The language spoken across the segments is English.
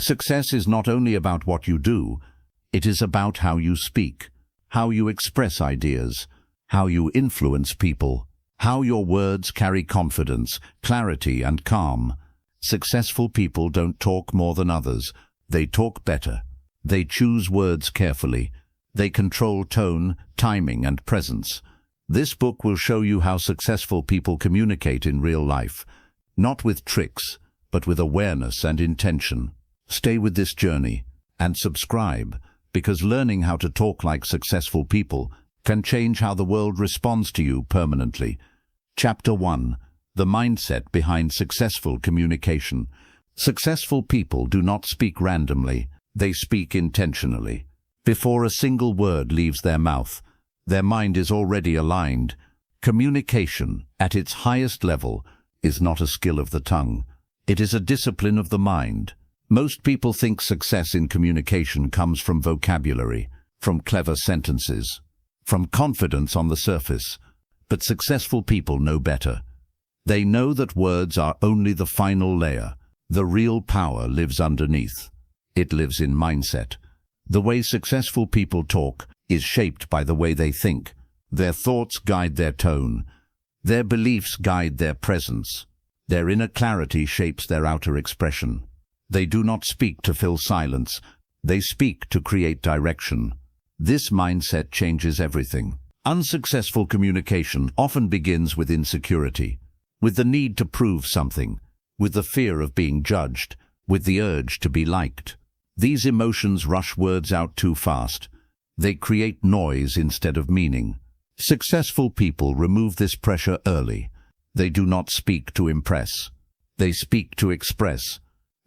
Success is not only about what you do, it is about how you speak, how you express ideas, how you influence people, how your words carry confidence, clarity, and calm. Successful people don't talk more than others. They talk better. They choose words carefully. They control tone, timing, and presence. This book will show you how successful people communicate in real life, not with tricks, but with awareness and intention. Stay with this journey and subscribe, because learning how to talk like successful people can change how the world responds to you permanently. Chapter 1. The mindset behind successful communication. Successful people do not speak randomly, they speak intentionally. Before a single word leaves their mouth, their mind is already aligned. Communication, at its highest level, is not a skill of the tongue. It is a discipline of the mind. Most people think success in communication comes from vocabulary, from clever sentences, from confidence on the surface. But successful people know better. They know that words are only the final layer. The real power lives underneath. It lives in mindset. The way successful people talk is shaped by the way they think. Their thoughts guide their tone. Their beliefs guide their presence. Their inner clarity shapes their outer expression. They do not speak to fill silence. They speak to create direction. This mindset changes everything. Unsuccessful communication often begins with insecurity, with the need to prove something, with the fear of being judged, with the urge to be liked. These emotions rush words out too fast. They create noise instead of meaning. Successful people remove this pressure early. They do not speak to impress. They speak to express.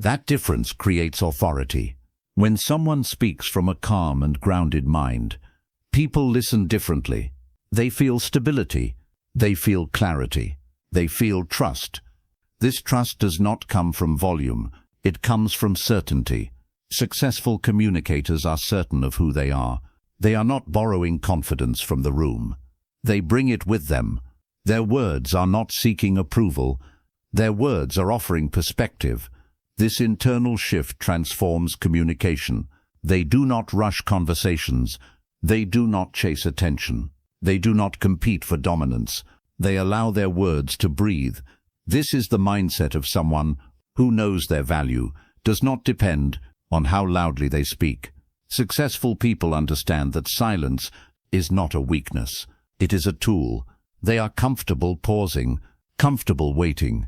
That difference creates authority. When someone speaks from a calm and grounded mind, people listen differently. They feel stability. They feel clarity. They feel trust. This trust does not come from volume. It comes from certainty. Successful communicators are certain of who they are. They are not borrowing confidence from the room. They bring it with them. Their words are not seeking approval. Their words are offering perspective. This internal shift transforms communication. They do not rush conversations. They do not chase attention. They do not compete for dominance. They allow their words to breathe. This is the mindset of someone who knows their value, does not depend on how loudly they speak. Successful people understand that silence is not a weakness. It is a tool. They are comfortable pausing, comfortable waiting,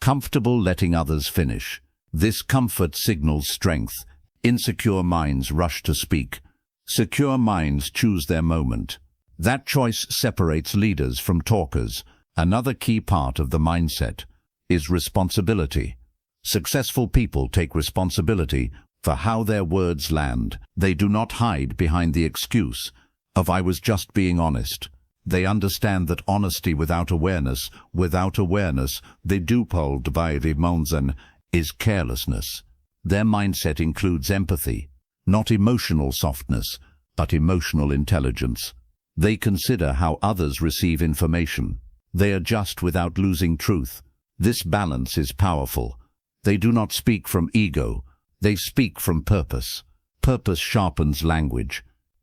comfortable letting others finish. This comfort signals strength. Insecure minds rush to speak. Secure minds choose their moment. That choice separates leaders from talkers. Another key part of the mindset is responsibility. Successful people take responsibility for how their words land. They do not hide behind the excuse of "I was just being honest." They understand that honesty without awareness, the dubbel by the Monsen, is carelessness. Their mindset includes empathy, not emotional softness, but emotional intelligence. They consider how others receive information. They adjust without losing truth. This balance is powerful. They do not speak from ego. They speak from purpose. Purpose sharpens language.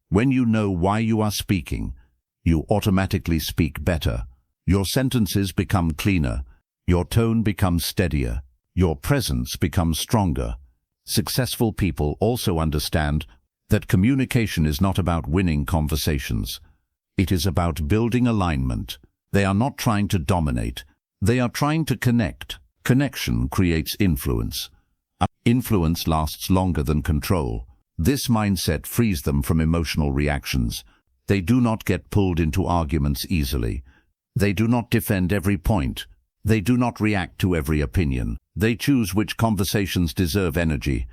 When you know why you are speaking, you automatically speak better. Your sentences become cleaner. Your tone becomes steadier. Your presence becomes stronger. Successful people also understand that communication is not about winning conversations. It is about building alignment. They are not trying to dominate. They are trying to connect. Connection creates influence. Influence lasts longer than control. This mindset frees them from emotional reactions. They do not get pulled into arguments easily. They do not defend every point. They do not react to every opinion. They choose which conversations deserve energy.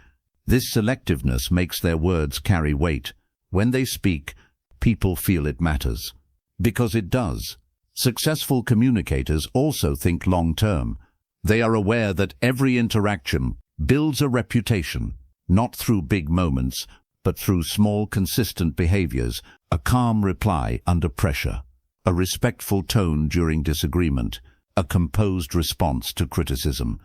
This selectiveness makes their words carry weight. When they speak, people feel it matters. Because it does. Successful communicators also think long-term. They are aware that every interaction builds a reputation, not through big moments, but through small, consistent behaviors, a calm reply under pressure, a respectful tone during disagreement, a composed response to criticism.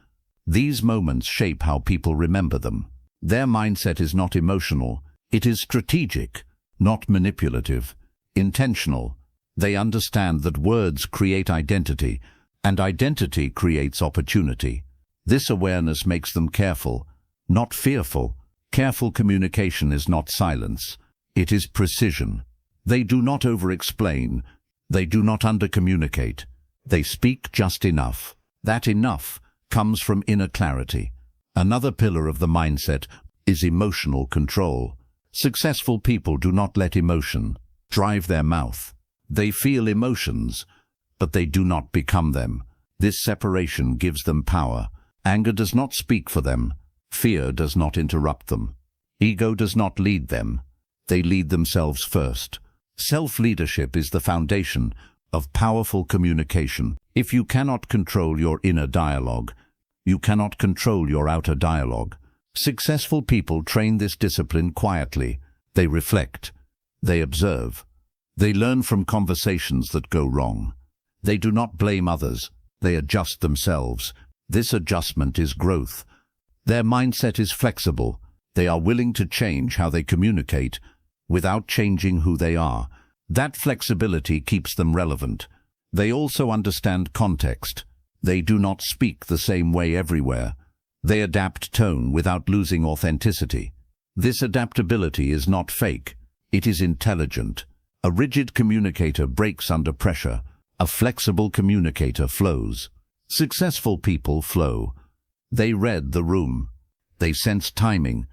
These moments shape how people remember them. Their mindset is not emotional. It is strategic, not manipulative, intentional. They understand that words create identity, and identity creates opportunity. This awareness makes them careful, not fearful. Careful communication is not silence. It is precision. They do not over-explain. They do not under-communicate. They speak just enough. That enough comes from inner clarity. Another pillar of the mindset is emotional control. Successful people do not let emotion drive their mouth. They feel emotions, but they do not become them. This separation gives them power. Anger does not speak for them. Fear does not interrupt them. Ego does not lead them. They lead themselves first. Self-leadership is the foundation of powerful communication. If you cannot control your inner dialogue, you cannot control your outer dialogue. Successful people train this discipline quietly. They reflect. They observe. They learn from conversations that go wrong. They do not blame others. They adjust themselves. This adjustment is growth. Their mindset is flexible. They are willing to change how they communicate without changing who they are. That flexibility keeps them relevant. They also understand context. They do not speak the same way everywhere. They adapt tone without losing authenticity. This adaptability is not fake. It is intelligent. A rigid communicator breaks under pressure. A flexible communicator flows. Successful people flow. They read the room. They sense timing.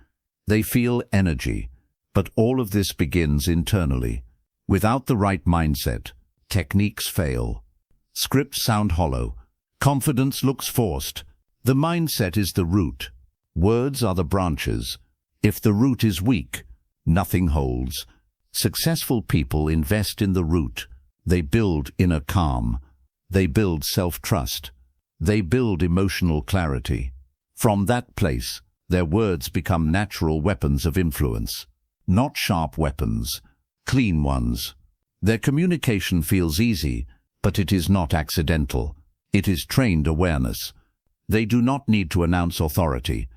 They feel energy. But all of this begins internally. Without the right mindset, techniques fail. Scripts sound hollow. Confidence looks forced. The mindset is the root. Words are the branches. If the root is weak, nothing holds. Successful people invest in the root. They build inner calm. They build self-trust. They build emotional clarity. From that place, their words become natural weapons of influence. Not sharp weapons, clean ones. Their communication feels easy, but it is not accidental. It is trained awareness. They do not need to announce authority.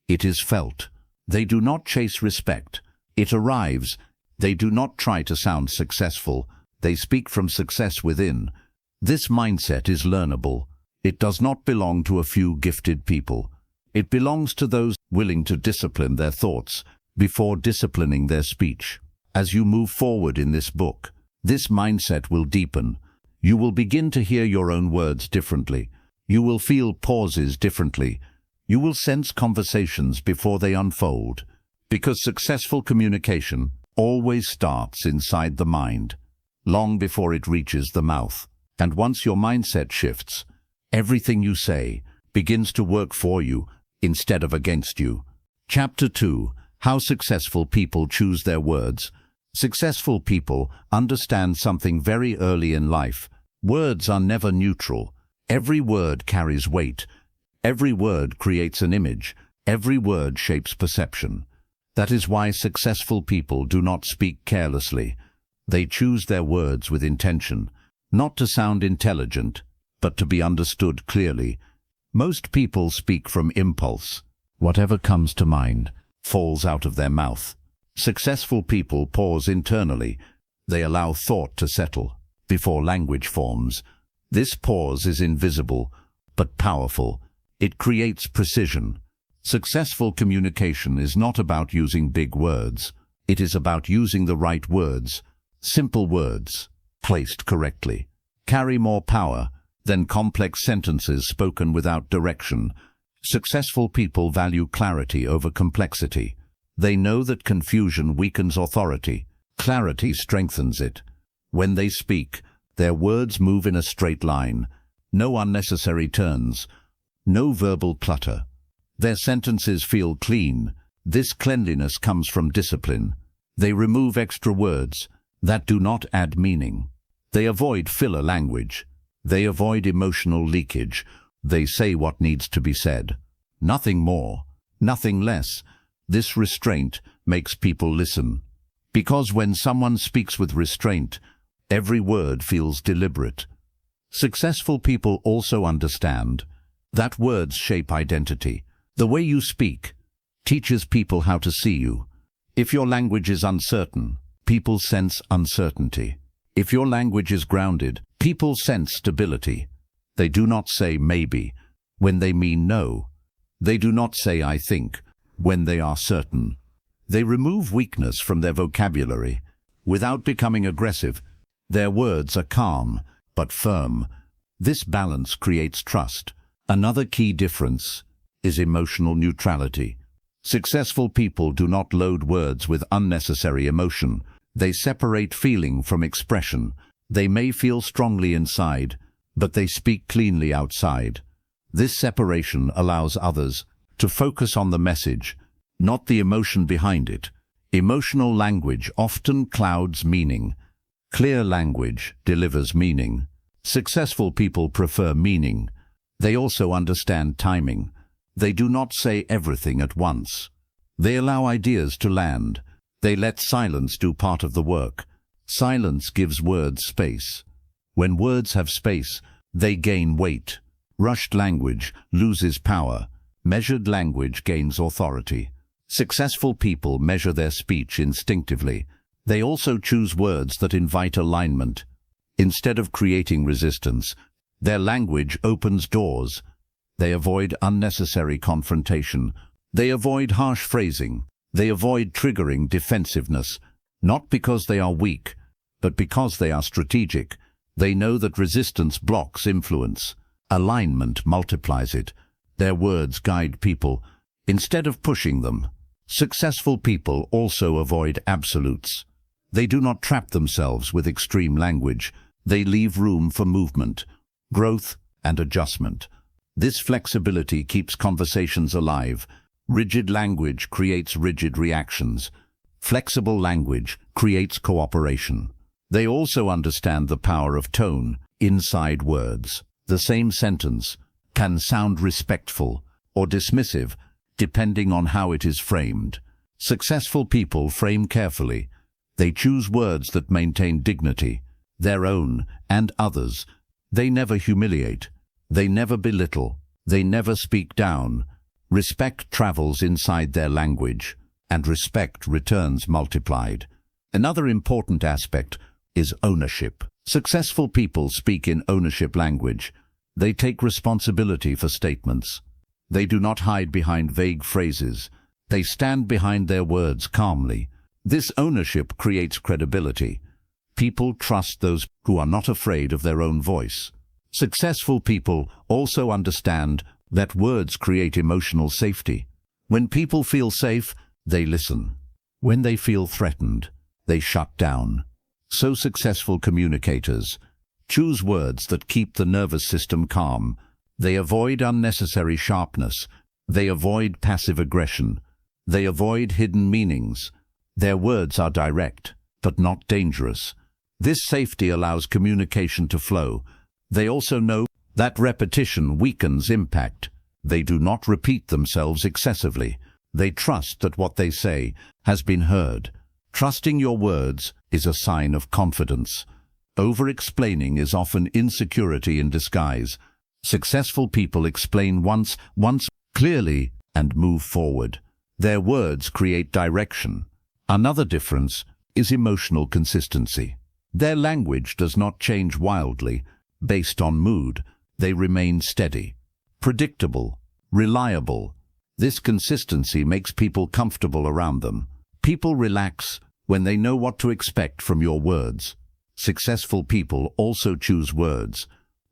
It is felt. They do not chase respect. It arrives. They do not try to sound successful. They speak from success within. This mindset is learnable. It does not belong to a few gifted people. It belongs to those willing to discipline their thoughts before disciplining their speech. As you move forward in this book, this mindset will deepen. You will begin to hear your own words differently. You will feel pauses differently. You will sense conversations before they unfold. Because successful communication always starts inside the mind, long before it reaches the mouth. And once your mindset shifts, everything you say begins to work for you instead of against you. Chapter 2. How successful people choose their words. Successful people understand something very early in life. Words are never neutral. Every word carries weight. Every word creates an image. Every word shapes perception. That is why successful people do not speak carelessly. They choose their words with intention, not to sound intelligent, but to be understood clearly. Most people speak from impulse. Whatever comes to mind falls out of their mouth. Successful people pause internally. They allow thought to settle before language forms. This pause is invisible, but powerful. It creates precision. Successful communication is not about using big words. It is about using the right words. Simple words, placed correctly, carry more power than complex sentences spoken without direction. Successful people value clarity over complexity. They know that confusion weakens authority. Clarity strengthens it. When they speak, their words move in a straight line. No unnecessary turns. No verbal clutter. Their sentences feel clean. This cleanliness comes from discipline. They remove extra words that do not add meaning. They avoid filler language. They avoid emotional leakage. They say what needs to be said. Nothing more, nothing less. This restraint makes people listen. Because when someone speaks with restraint, every word feels deliberate. Successful people also understand that words shape identity. The way you speak teaches people how to see you. If your language is uncertain, people sense uncertainty. If your language is grounded, people sense stability. They do not say maybe when they mean no. They do not say I think when they are certain. They remove weakness from their vocabulary. Without becoming aggressive, their words are calm but firm. This balance creates trust. Another key difference is emotional neutrality. Successful people do not load words with unnecessary emotion. They separate feeling from expression. They may feel strongly inside, but they speak cleanly outside. This separation allows others to focus on the message, not the emotion behind it. Emotional language often clouds meaning. Clear language delivers meaning. Successful people prefer meaning. They also understand timing. They do not say everything at once. They allow ideas to land. They let silence do part of the work. Silence gives words space. When words have space, they gain weight. Rushed language loses power. Measured language gains authority. Successful people measure their speech instinctively. They also choose words that invite alignment. Instead of creating resistance, their language opens doors. They avoid unnecessary confrontation. They avoid harsh phrasing. They avoid triggering defensiveness, not because they are weak, but because they are strategic. They know that resistance blocks influence. Alignment multiplies it. Their words guide people instead of pushing them. Successful people also avoid absolutes. They do not trap themselves with extreme language. They leave room for movement, growth, and adjustment. This flexibility keeps conversations alive. Rigid language creates rigid reactions. Flexible language creates cooperation. They also understand the power of tone inside words. The same sentence can sound respectful or dismissive, depending on how it is framed. Successful people frame carefully. They choose words that maintain dignity, their own and others. They never humiliate. They never belittle. They never speak down. Respect travels inside their language, and respect returns multiplied. Another important aspect is ownership. Successful people speak in ownership language. They take responsibility for statements. They do not hide behind vague phrases. They stand behind their words calmly. This ownership creates credibility. People trust those who are not afraid of their own voice. Successful people also understand that words create emotional safety. When people feel safe, they listen. When they feel threatened, they shut down. So successful communicators choose words that keep the nervous system calm. They avoid unnecessary sharpness. They avoid passive aggression. They avoid hidden meanings. Their words are direct, but not dangerous. This safety allows communication to flow. They also know that repetition weakens impact. They do not repeat themselves excessively. They trust that what they say has been heard. Trusting your words is a sign of confidence. Over-explaining is often insecurity in disguise. Successful people explain once clearly and move forward. Their words create direction. Another difference is emotional consistency. Their language does not change wildly based on mood. They remain steady, predictable, reliable. This consistency makes people comfortable around them. People relax when they know what to expect from your words. Successful people also choose words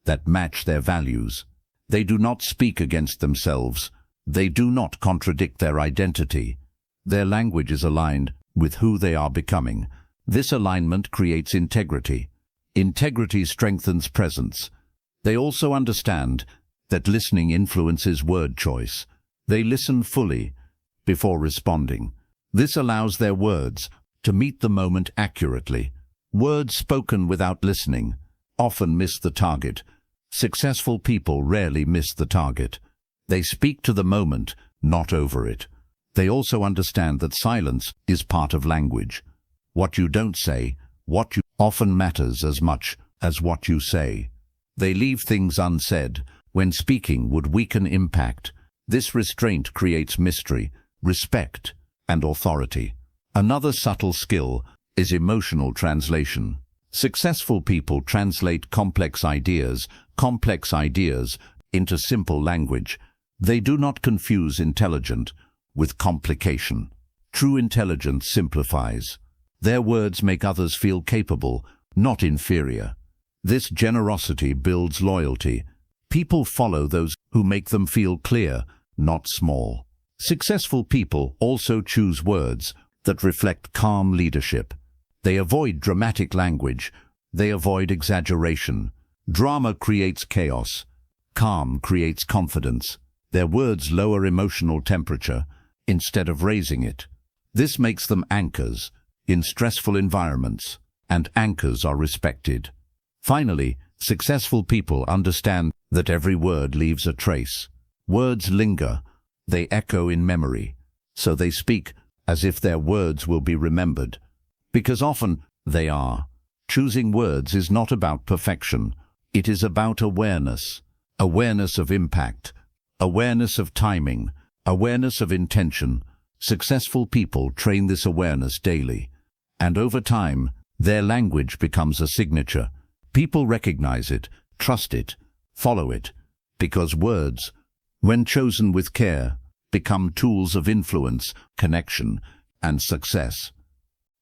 that match their values. They do not speak against themselves. They do not contradict their identity. Their language is aligned with who they are becoming. This alignment creates integrity. Integrity strengthens presence. They also understand that listening influences word choice. They listen fully before responding. This allows their words to meet the moment accurately. Words spoken without listening often miss the target. Successful people rarely miss the target. They speak to the moment, not over it. They also understand that silence is part of language. What you don't say, what you often matters as much as what you say. They leave things unsaid when speaking would weaken impact. This restraint creates mystery. respect, and authority. Another subtle skill is emotional translation. Successful people translate complex ideas into simple language. They do not confuse intelligent with complication. True intelligence simplifies. Their words make others feel capable, not inferior. This generosity builds loyalty. People follow those who make them feel clear, not small. Successful people also choose words that reflect calm leadership. They avoid dramatic language. They avoid exaggeration. Drama creates chaos. Calm creates confidence. Their words lower emotional temperature instead of raising it. This makes them anchors in stressful environments, and anchors are respected. Finally, successful people understand that every word leaves a trace. Words linger, they echo in memory, so they speak as if their words will be remembered, because often they are. Choosing words is not about perfection. It is about awareness. Awareness of impact, awareness of timing, awareness of intention. Successful people train this awareness daily, and over time, their language becomes a signature. People recognize it, trust it, follow it, because words, when chosen with care, become tools of influence, connection, and success.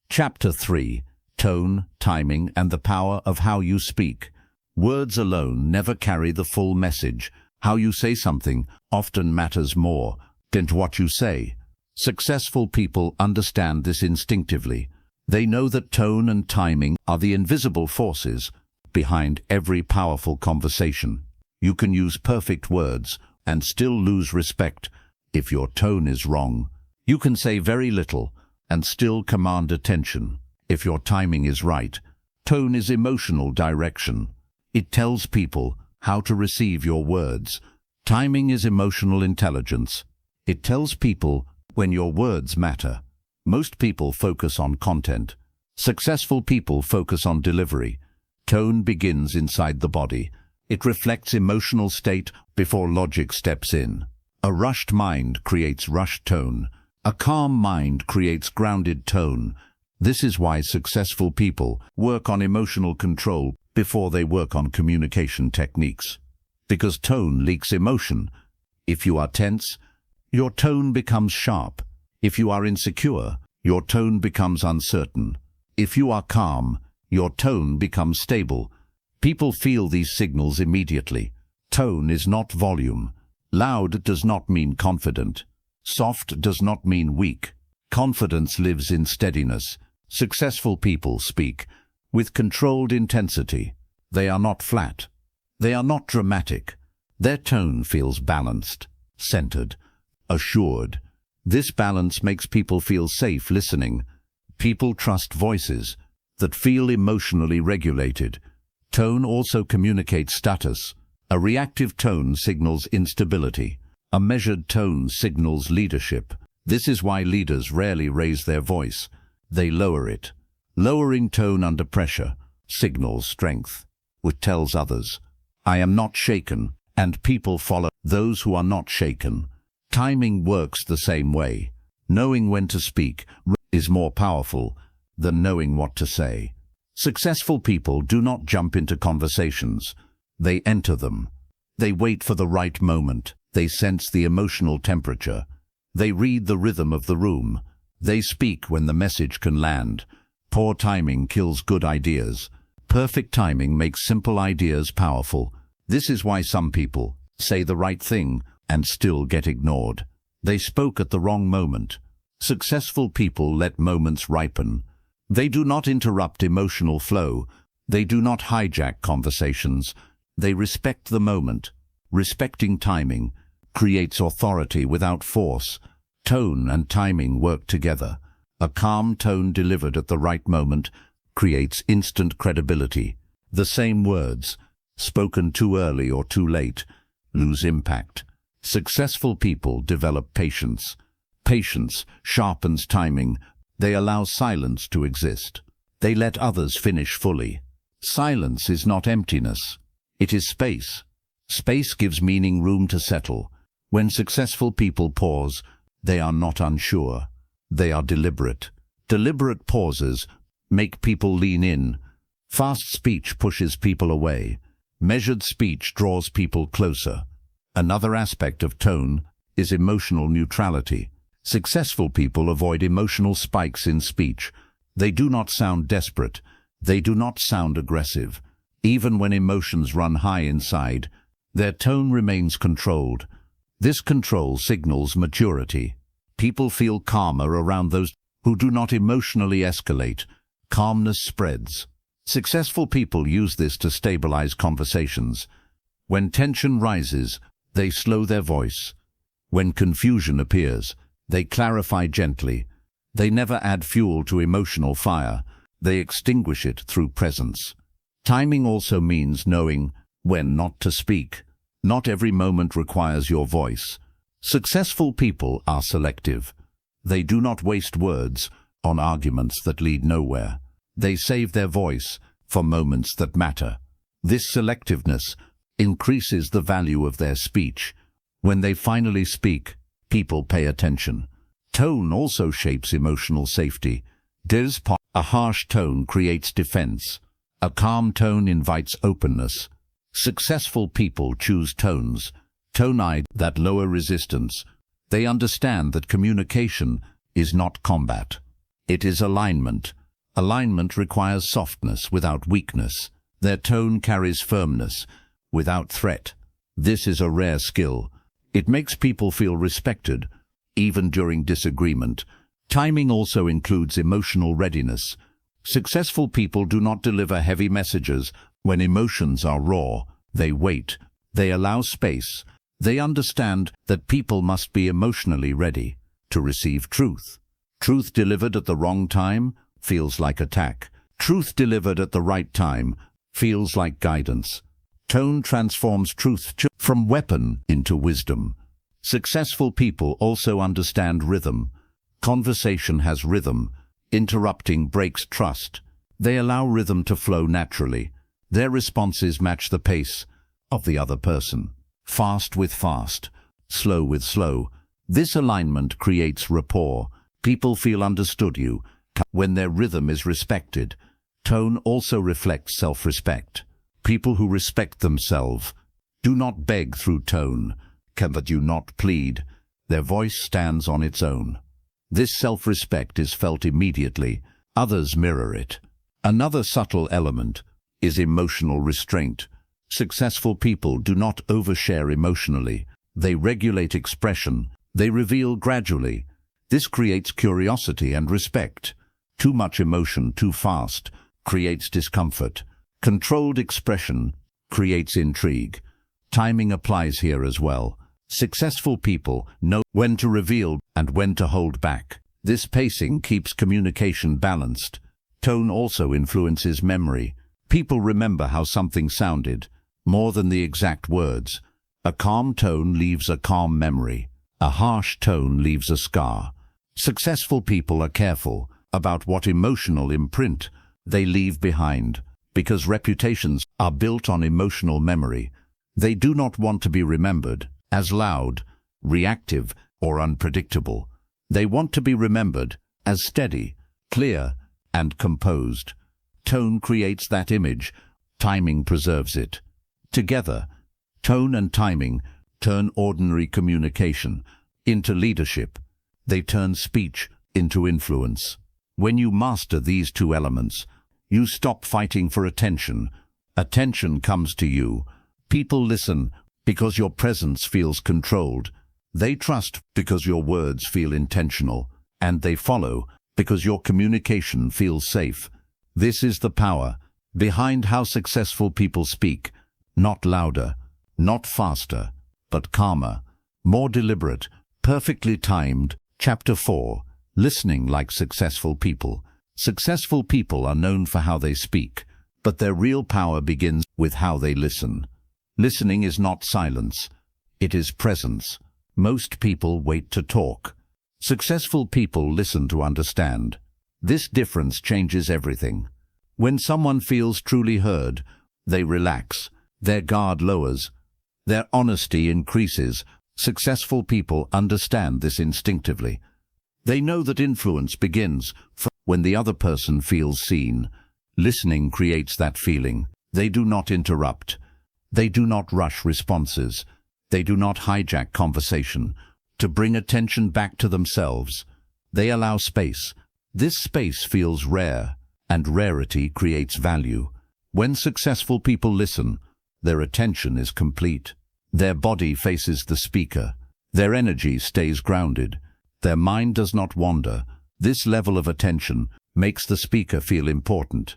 Chapter 3: Tone, Timing, and the Power of How You Speak. Words alone never carry the full message. How you say something often matters more than what you say. Successful people understand this instinctively. They know that tone and timing are the invisible forces behind every powerful conversation. You can use perfect words and still lose respect if your tone is wrong. You can say very little and still command attention if your timing is right. Tone is emotional direction. It tells people how to receive your words. Timing is emotional intelligence. It tells people when your words matter. Most people focus on content. Successful people focus on delivery. Tone begins inside the body. It reflects emotional state before logic steps in. A rushed mind creates rushed tone. A calm mind creates grounded tone. This is why successful people work on emotional control before they work on communication techniques. Because tone leaks emotion. If you are tense, your tone becomes sharp. If you are insecure, your tone becomes uncertain. If you are calm, your tone becomes stable. People feel these signals immediately. Tone is not volume. Loud does not mean confident. Soft does not mean weak. Confidence lives in steadiness. Successful people speak with controlled intensity. They are not flat. They are not dramatic. Their tone feels balanced, centered, assured. This balance makes people feel safe listening. People trust voices that feel emotionally regulated. Tone also communicates status. A reactive tone signals instability. A measured tone signals leadership. This is why leaders rarely raise their voice. They lower it. Lowering tone under pressure signals strength, which tells others, I am not shaken, and people follow those who are not shaken. Timing works the same way. Knowing when to speak is more powerful than knowing what to say. Successful people do not jump into conversations. They enter them. They wait for the right moment. They sense the emotional temperature. They read the rhythm of the room. They speak when the message can land. Poor timing kills good ideas. Perfect timing makes simple ideas powerful. This is why some people say the right thing and still get ignored. They spoke at the wrong moment. Successful people let moments ripen. They do not interrupt emotional flow. They do not hijack conversations. They respect the moment. Respecting timing creates authority without force. Tone and timing work together. A calm tone delivered at the right moment creates instant credibility. The same words, spoken too early or too late, lose impact. Successful people develop patience. Patience sharpens timing. They allow silence to exist. They let others finish fully. Silence is not emptiness. It is space. Space gives meaning room to settle. When successful people pause, They are not unsure. They are deliberate. Deliberate pauses make people lean in. Fast speech pushes people away. Measured speech draws people closer. Another aspect of tone is emotional neutrality. Successful people avoid emotional spikes in speech. They do not sound desperate. They do not sound aggressive. Even when emotions run high inside, their tone remains controlled. This control signals maturity. People feel calmer around those who do not emotionally escalate. Calmness spreads. Successful people use this to stabilize conversations. When tension rises, they slow their voice. When confusion appears, they clarify gently. They never add fuel to emotional fire. They extinguish it through presence. Timing also means knowing when not to speak. Not every moment requires your voice. Successful people are selective. They do not waste words on arguments that lead nowhere. They save their voice for moments that matter. This selectiveness increases the value of their speech. When they finally speak, people pay attention. Tone also shapes emotional safety. A harsh tone creates defense. A calm tone invites openness. Successful people choose tones that lower resistance. They understand that communication is not combat. It is alignment. Alignment requires softness without weakness. Their tone carries firmness without threat. This is a rare skill. It makes people feel respected, even during disagreement. Timing also includes emotional readiness. Successful people do not deliver heavy messages when emotions are raw. They wait. They allow space. They understand that people must be emotionally ready to receive truth. Truth delivered at the wrong time feels like attack. Truth delivered at the right time feels like guidance. Tone transforms truth from weapon into wisdom. Successful people also understand rhythm. Conversation has rhythm. Interrupting breaks trust. They allow rhythm to flow naturally. Their responses match the pace of the other person. Fast with fast, slow with slow. This alignment creates rapport. People feel understood when their rhythm is respected. Tone also reflects self-respect. People who respect themselves do not beg through tone, but do not plead. Their voice stands on its own. This self-respect is felt immediately. Others mirror it. Another subtle element is emotional restraint. Successful people do not overshare emotionally. They regulate expression. They reveal gradually. This creates curiosity and respect. Too much emotion too fast creates discomfort. Controlled expression creates intrigue. Timing applies here as well. Successful people know when to reveal and when to hold back. This pacing keeps communication balanced. Tone also influences memory. People remember how something sounded, more than the exact words. A calm tone leaves a calm memory. A harsh tone leaves a scar. Successful people are careful about what emotional imprint they leave behind, because reputations are built on emotional memory. They do not want to be remembered as loud, reactive, or unpredictable. They want to be remembered as steady, clear, and composed. Tone creates that image. Timing preserves it. Together, tone and timing turn ordinary communication into leadership. They turn speech into influence. When you master these two elements, you stop fighting for attention. Attention comes to you. People listen because your presence feels controlled. They trust because your words feel intentional. And they follow because your communication feels safe. This is the power behind how successful people speak. Not louder, not faster, but calmer, more deliberate, perfectly timed. Chapter 4. Listening like successful people. Successful people are known for how they speak, but their real power begins with how they listen. Listening is not silence. It is presence. Most people wait to talk. Successful people listen to understand. This difference changes everything. When someone feels truly heard, they relax. Their guard lowers. Their honesty increases. Successful people understand this instinctively. They know that influence begins when the other person feels seen. Listening creates that feeling. They do not interrupt. They do not rush responses. They do not hijack conversation to bring attention back to themselves. They allow space. This space feels rare, and rarity creates value. When successful people listen, their attention is complete. Their body faces the speaker. Their energy stays grounded. Their mind does not wander. This level of attention makes the speaker feel important.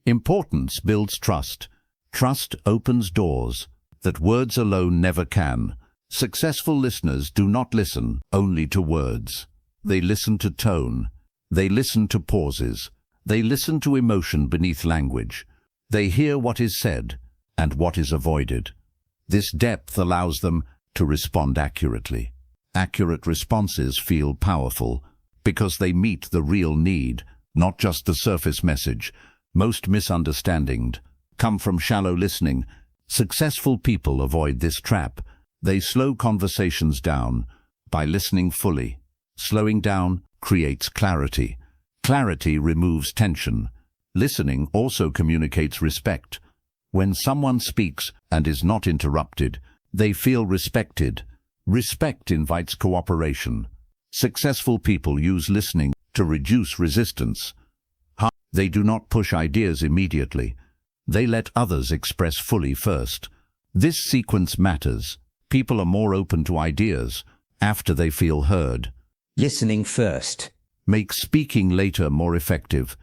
Importance builds trust. Trust opens doors that words alone never can. Successful listeners do not listen only to words. They listen to tone. They listen to pauses. They listen to emotion beneath language. They hear what is said and what is avoided. This depth allows them to respond accurately. Accurate responses feel powerful because they meet the real need, not just the surface message. Most misunderstandings come from shallow listening. Successful people avoid this trap. They slow conversations down by listening fully. Slowing down creates clarity. Clarity removes tension. Listening also communicates respect. When someone speaks and is not interrupted, they feel respected. Respect invites cooperation. Successful people use listening to reduce resistance. They do not push ideas immediately. They let others express fully first. This sequence matters. People are more open to ideas after they feel heard. Listening first makes speaking later more effective.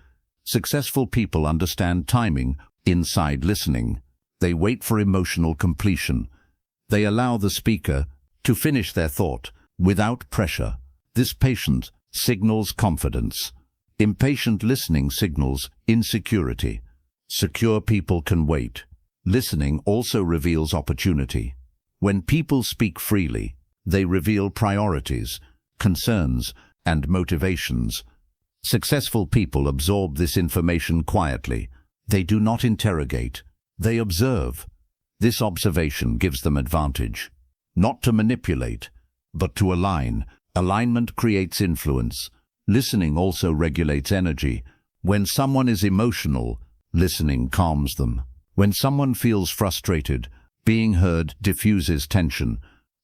Successful people understand timing inside listening. They wait for emotional completion. They allow the speaker to finish their thought without pressure. This patience signals confidence. Impatient listening signals insecurity. Secure people can wait. Listening also reveals opportunity. When people speak freely, they reveal priorities, concerns, and motivations. Successful people absorb this information quietly. They do not interrogate. They observe. This observation gives them advantage. Not to manipulate, but to align. Alignment creates influence. Listening also regulates energy. When someone is emotional, listening calms them. When someone feels frustrated, being heard diffuses tension.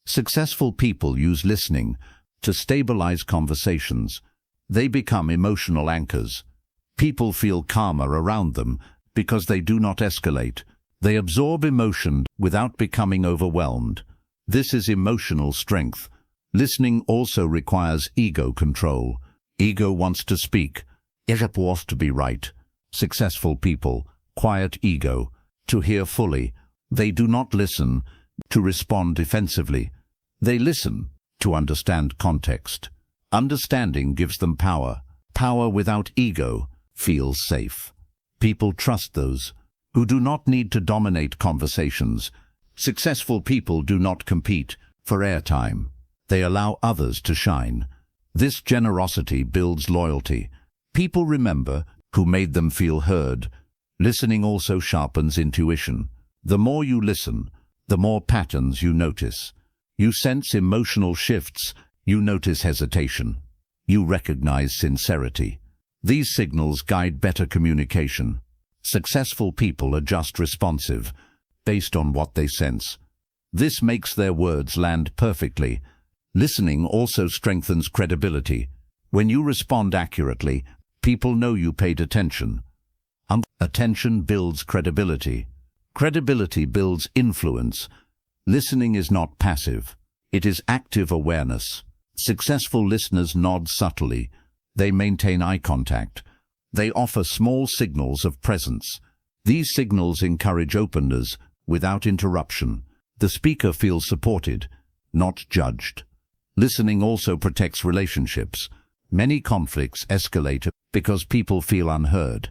Successful people use listening to stabilize conversations. They become emotional anchors. People feel calmer around them because they do not escalate. They absorb emotion without becoming overwhelmed. This is emotional strength. Listening also requires ego control. Ego wants to speak. It wants to be right. Successful people quiet ego to hear fully. They do not listen to respond defensively. They listen to understand context. Understanding gives them power. Power without ego feels safe. People trust those who do not need to dominate conversations. Successful people do not compete for airtime. They allow others to shine. This generosity builds loyalty. People remember who made them feel heard. Listening also sharpens intuition. The more you listen, the more patterns you notice. You sense emotional shifts. You notice hesitation. You recognize sincerity. These signals guide better communication. Successful people are just responsive, based on what they sense. This makes their words land perfectly. Listening also strengthens credibility. When you respond accurately, people know you paid attention. Attention builds credibility. Credibility builds influence. Listening is not passive. It is active awareness. Successful listeners nod subtly. They maintain eye contact. They offer small signals of presence. These signals encourage openness without interruption. The speaker feels supported, not judged. Listening also protects relationships. Many conflicts escalate because people feel unheard.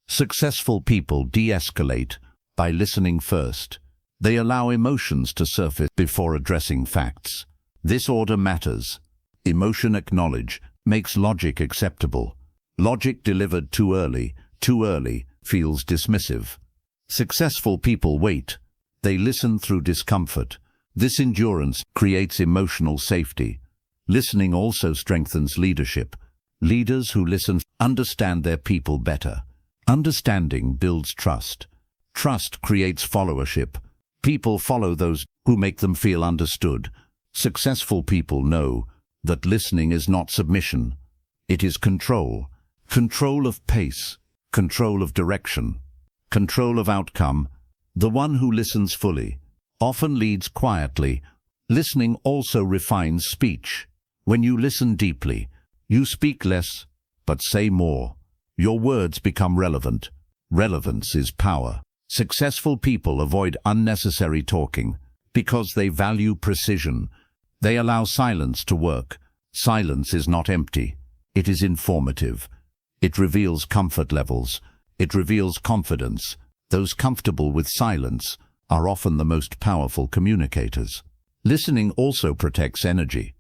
Successful people de-escalate by listening first. They allow emotions to surface before addressing facts. This order matters. Emotion acknowledged makes logic acceptable. Logic delivered too early feels dismissive. Successful people wait. They listen through discomfort. This endurance creates emotional safety. Listening also strengthens leadership. Leaders who listen understand their people better. Understanding builds trust. Trust creates followership. People follow those who make them feel understood. Successful people know that listening is not submission. It is control. Control of pace, control of direction, control of outcome. The one who listens fully often leads quietly. Listening also refines speech. When you listen deeply, you speak less, but say more. Your words become relevant. Relevance is power. Successful people avoid unnecessary talking because they value precision. They allow silence to work. Silence is not empty. It is informative. It reveals comfort levels. It reveals confidence. Those comfortable with silence are often the most powerful communicators. Listening also protects energy.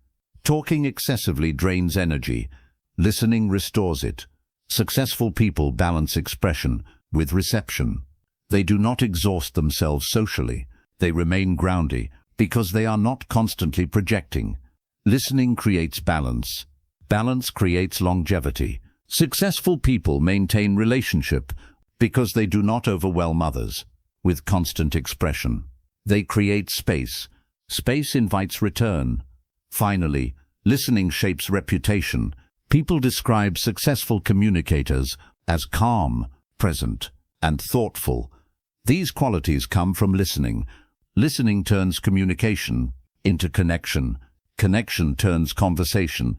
Talking excessively drains energy. Listening restores it. Successful people balance expression with reception. They do not exhaust themselves socially. They remain grounded because they are not constantly projecting. Listening creates balance. Balance creates longevity. Successful people maintain relationship because they do not overwhelm others with constant expression. They create space. Space invites return. Finally, listening shapes reputation. People describe successful communicators as calm, present, and thoughtful. These qualities come from listening. Listening turns communication into connection. Connection turns conversation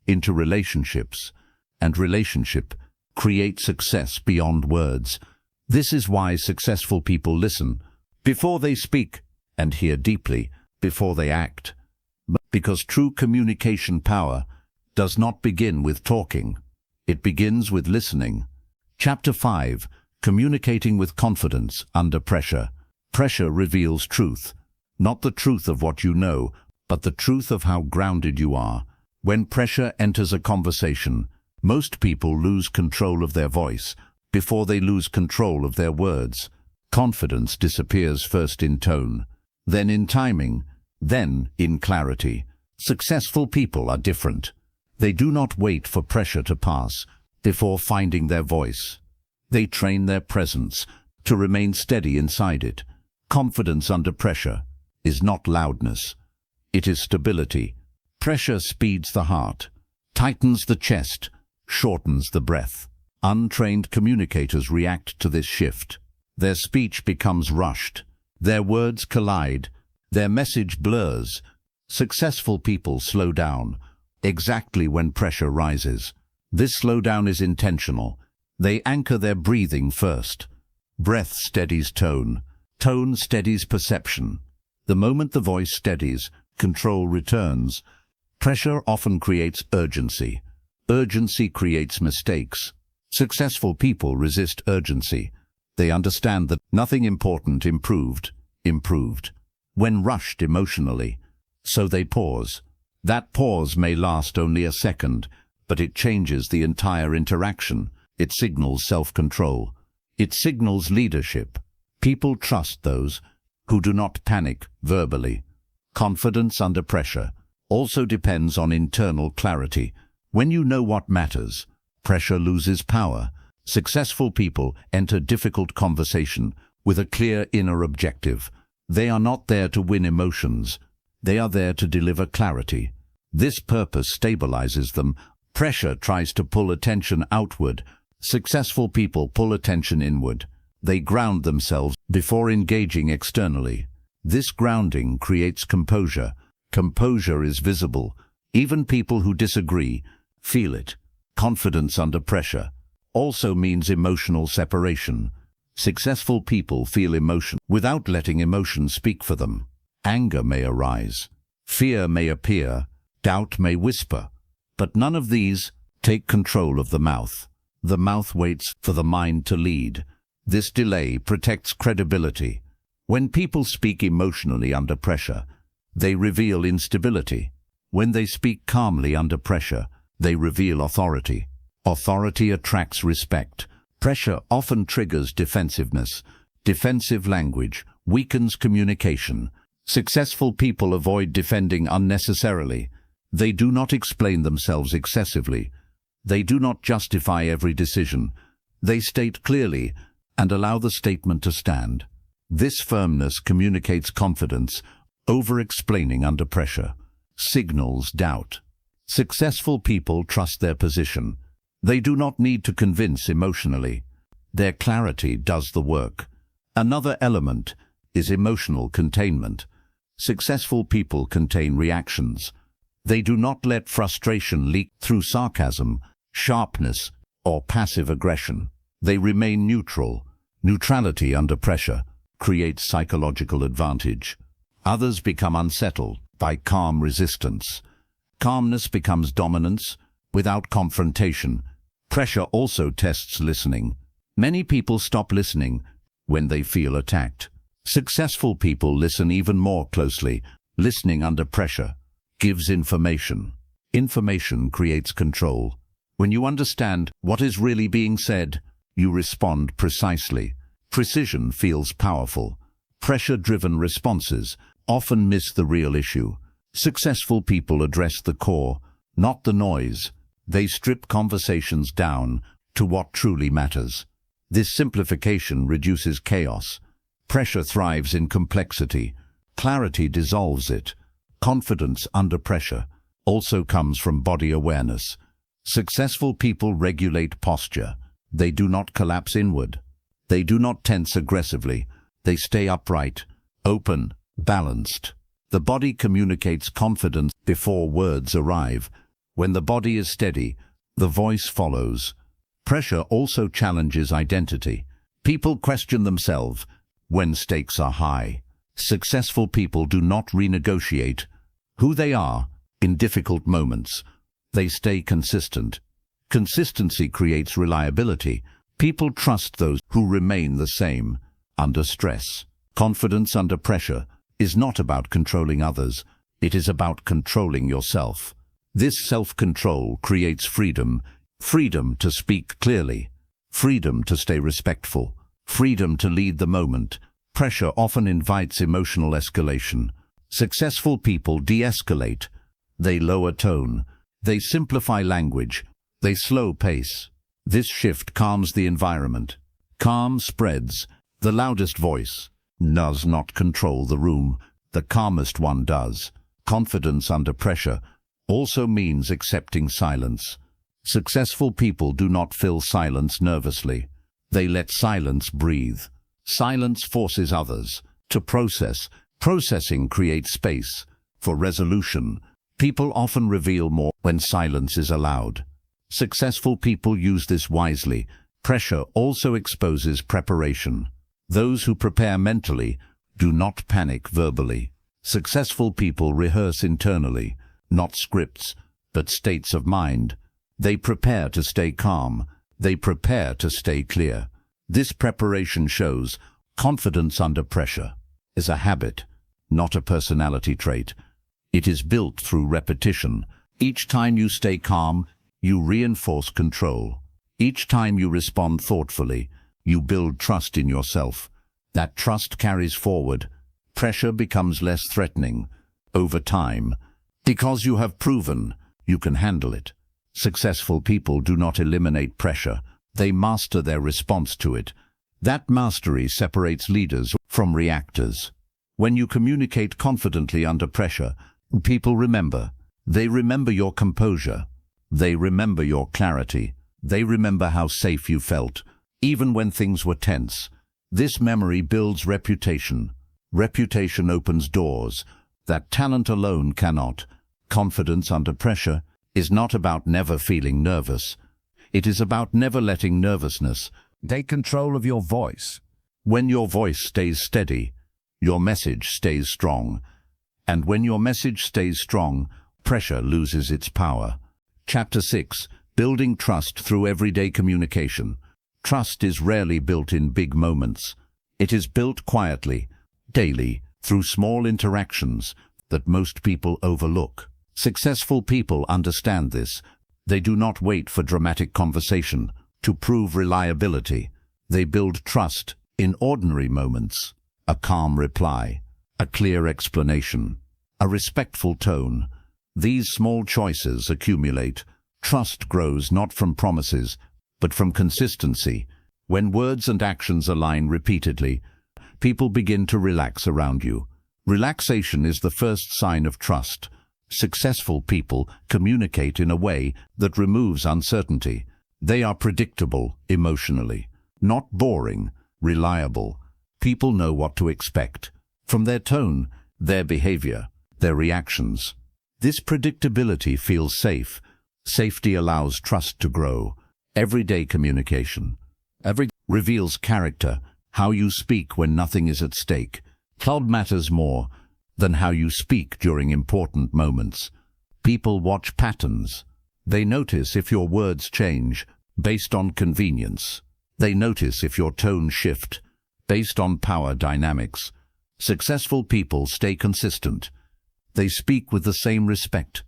into relationships, and relationship creates success beyond words. This is why successful people listen before they speak and hear deeply before they act. Because true communication power does not begin with talking. It begins with listening. Chapter 5. Communicating with confidence under pressure. Pressure reveals truth. Not the truth of what you know, but the truth of how grounded you are. When pressure enters a conversation, most people lose control of their voice before they lose control of their words. Confidence disappears first in tone, then in timing, then in clarity. Successful people are different. They do not wait for pressure to pass before finding their voice. They train their presence to remain steady inside it. Confidence under pressure is not loudness. It is stability. Pressure speeds the heart, tightens the chest, shortens the breath. Untrained communicators react to this shift. Their speech becomes rushed. Their words collide. Their message blurs. Successful people slow down exactly when pressure rises. This slowdown is intentional. They anchor their breathing first. Breath steadies tone. Tone steadies perception. The moment the voice steadies, control returns. Pressure often creates urgency. Urgency creates mistakes. Successful people resist urgency. They understand that nothing important improved. When rushed emotionally, so they pause. That pause may last only a second, but it changes the entire interaction. It signals self-control. It signals leadership. People trust those who do not panic verbally. Confidence under pressure also depends on internal clarity. When you know what matters, pressure loses power. Successful people enter difficult conversation with a clear inner objective. They are not there to win emotions. They are there to deliver clarity. This purpose stabilizes them. Pressure tries to pull attention outward. Successful people pull attention inward. They ground themselves before engaging externally. This grounding creates composure. Composure is visible. Even people who disagree feel it. Confidence under pressure also means emotional separation. Successful people feel emotion without letting emotion speak for them. Anger may arise. Fear may appear. Doubt may whisper. But none of these take control of the mouth. The mouth waits for the mind to lead. This delay protects credibility. When people speak emotionally under pressure, they reveal instability. When they speak calmly under pressure, they reveal authority. Authority attracts respect. Pressure often triggers defensiveness. Defensive language weakens communication. Successful people avoid defending unnecessarily. They do not explain themselves excessively. They do not justify every decision. They state clearly and allow the statement to stand. This firmness communicates confidence. Over-explaining under pressure signals doubt. Successful people trust their position. They do not need to convince emotionally. Their clarity does the work. Another element is emotional containment. Successful people contain reactions. They do not let frustration leak through sarcasm, sharpness, or passive aggression. They remain neutral. Neutrality under pressure creates psychological advantage. Others become unsettled by calm resistance. Calmness becomes dominance without confrontation. Pressure also tests listening. Many people stop listening when they feel attacked. Successful people listen even more closely. Listening under pressure gives information. Information creates control. When you understand what is really being said, you respond precisely. Precision feels powerful. Pressure-driven responses often miss the real issue. Successful people address the core, not the noise. They strip conversations down to what truly matters. This simplification reduces chaos. Pressure thrives in complexity. Clarity dissolves it. Confidence under pressure also comes from body awareness. Successful people regulate posture. They do not collapse inward. They do not tense aggressively. They stay upright, open, balanced. The body communicates confidence before words arrive. When the body is steady, the voice follows. Pressure also challenges identity. People question themselves when stakes are high. Successful people do not renegotiate who they are in difficult moments. They stay consistent. Consistency creates reliability. People trust those who remain the same under stress. Confidence under pressure is not about controlling others. It is about controlling yourself. This self-control creates freedom. Freedom to speak clearly. Freedom to stay respectful. Freedom to lead the moment. Pressure often invites emotional escalation. Successful people de-escalate. They lower tone. They simplify language. They slow pace. This shift calms the environment. Calm spreads. The loudest voice does not control the room. The calmest one does. Confidence under pressure also means accepting silence. Successful people do not fill silence nervously. They let silence breathe. Silence forces others to process. Processing creates space for resolution. People often reveal more when silence is allowed. Successful people use this wisely. Pressure also exposes preparation. Those who prepare mentally do not panic verbally. Successful people rehearse internally, not scripts, but states of mind. They prepare to stay calm. They prepare to stay clear. This preparation shows confidence under pressure is a habit, not a personality trait. It is built through repetition. Each time you stay calm, you reinforce control. Each time you respond thoughtfully, you build trust in yourself. That trust carries forward. Pressure becomes less threatening over time because you have proven you can handle it. Successful people do not eliminate pressure. They master their response to it. That mastery separates leaders from reactors. When you communicate confidently under pressure, people remember. They remember your composure. They remember your clarity. They remember how safe you felt, even when things were tense. This memory builds reputation. Reputation opens doors that talent alone cannot. Confidence under pressure is not about never feeling nervous. It is about never letting nervousness take control of your voice. When your voice stays steady, your message stays strong. And when your message stays strong, pressure loses its power. Chapter 6. Building trust through everyday communication. Trust is rarely built in big moments. It is built quietly, daily, through small interactions that most people overlook. Successful people understand this. They do not wait for dramatic conversation to prove reliability. They build trust in ordinary moments. a calm reply, a clear explanation, a respectful tone. These small choices accumulate. Trust grows not from promises, but from consistency. When words and actions align repeatedly, people begin to relax around you. Relaxation is the first sign of trust. Successful people communicate in a way that removes uncertainty. They are predictable emotionally, not boring, reliable. People know what to expect from their tone, their behavior, their reactions. This predictability feels safe. Safety allows trust to grow. Everyday communication reveals character, how you speak when nothing is at stake. Cloud matters more than how you speak during important moments. People watch patterns. They notice if your words change based on convenience. They notice if your tone shifts based on power dynamics. Successful people stay consistent. They speak with the same respect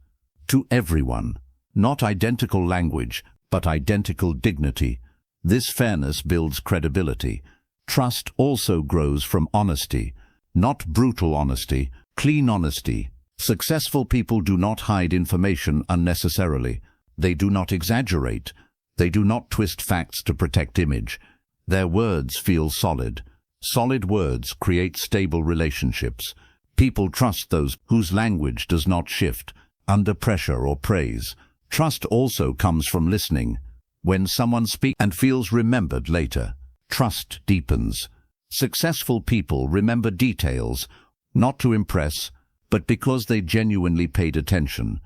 to everyone. Not identical language, but identical dignity. This fairness builds credibility. Trust also grows from honesty, not brutal honesty, clean honesty. Successful people do not hide information unnecessarily. They do not exaggerate. They do not twist facts to protect image. Their words feel solid. Solid words create stable relationships. People trust those whose language does not shift under pressure or praise. Trust also comes from listening. When someone speaks and feels remembered later, trust deepens. Successful people remember details, not to impress, but because they genuinely paid attention.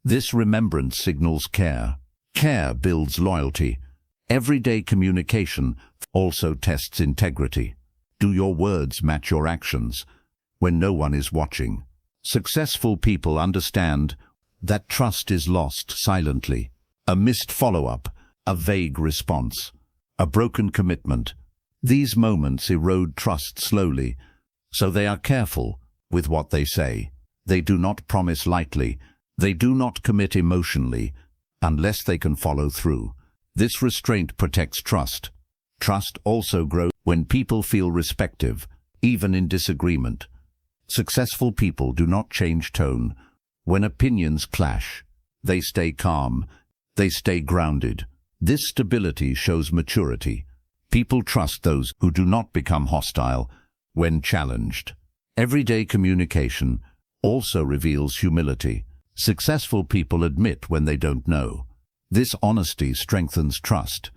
This remembrance signals care. Care builds loyalty. Everyday communication also tests integrity. Do your words match your actions when no one is watching? Successful people understand that trust is lost silently. A missed follow-up, a vague response, a broken commitment. These moments erode trust slowly, so they are careful with what they say. They do not promise lightly. They do not commit emotionally unless they can follow through. This restraint protects trust. Trust also grows when people feel respected, even in disagreement. Successful people do not change tone. When opinions clash, they stay calm. They stay grounded. This stability shows maturity. People trust those who do not become hostile when challenged. Everyday communication also reveals humility. Successful people admit when they don't know. This honesty strengthens trust.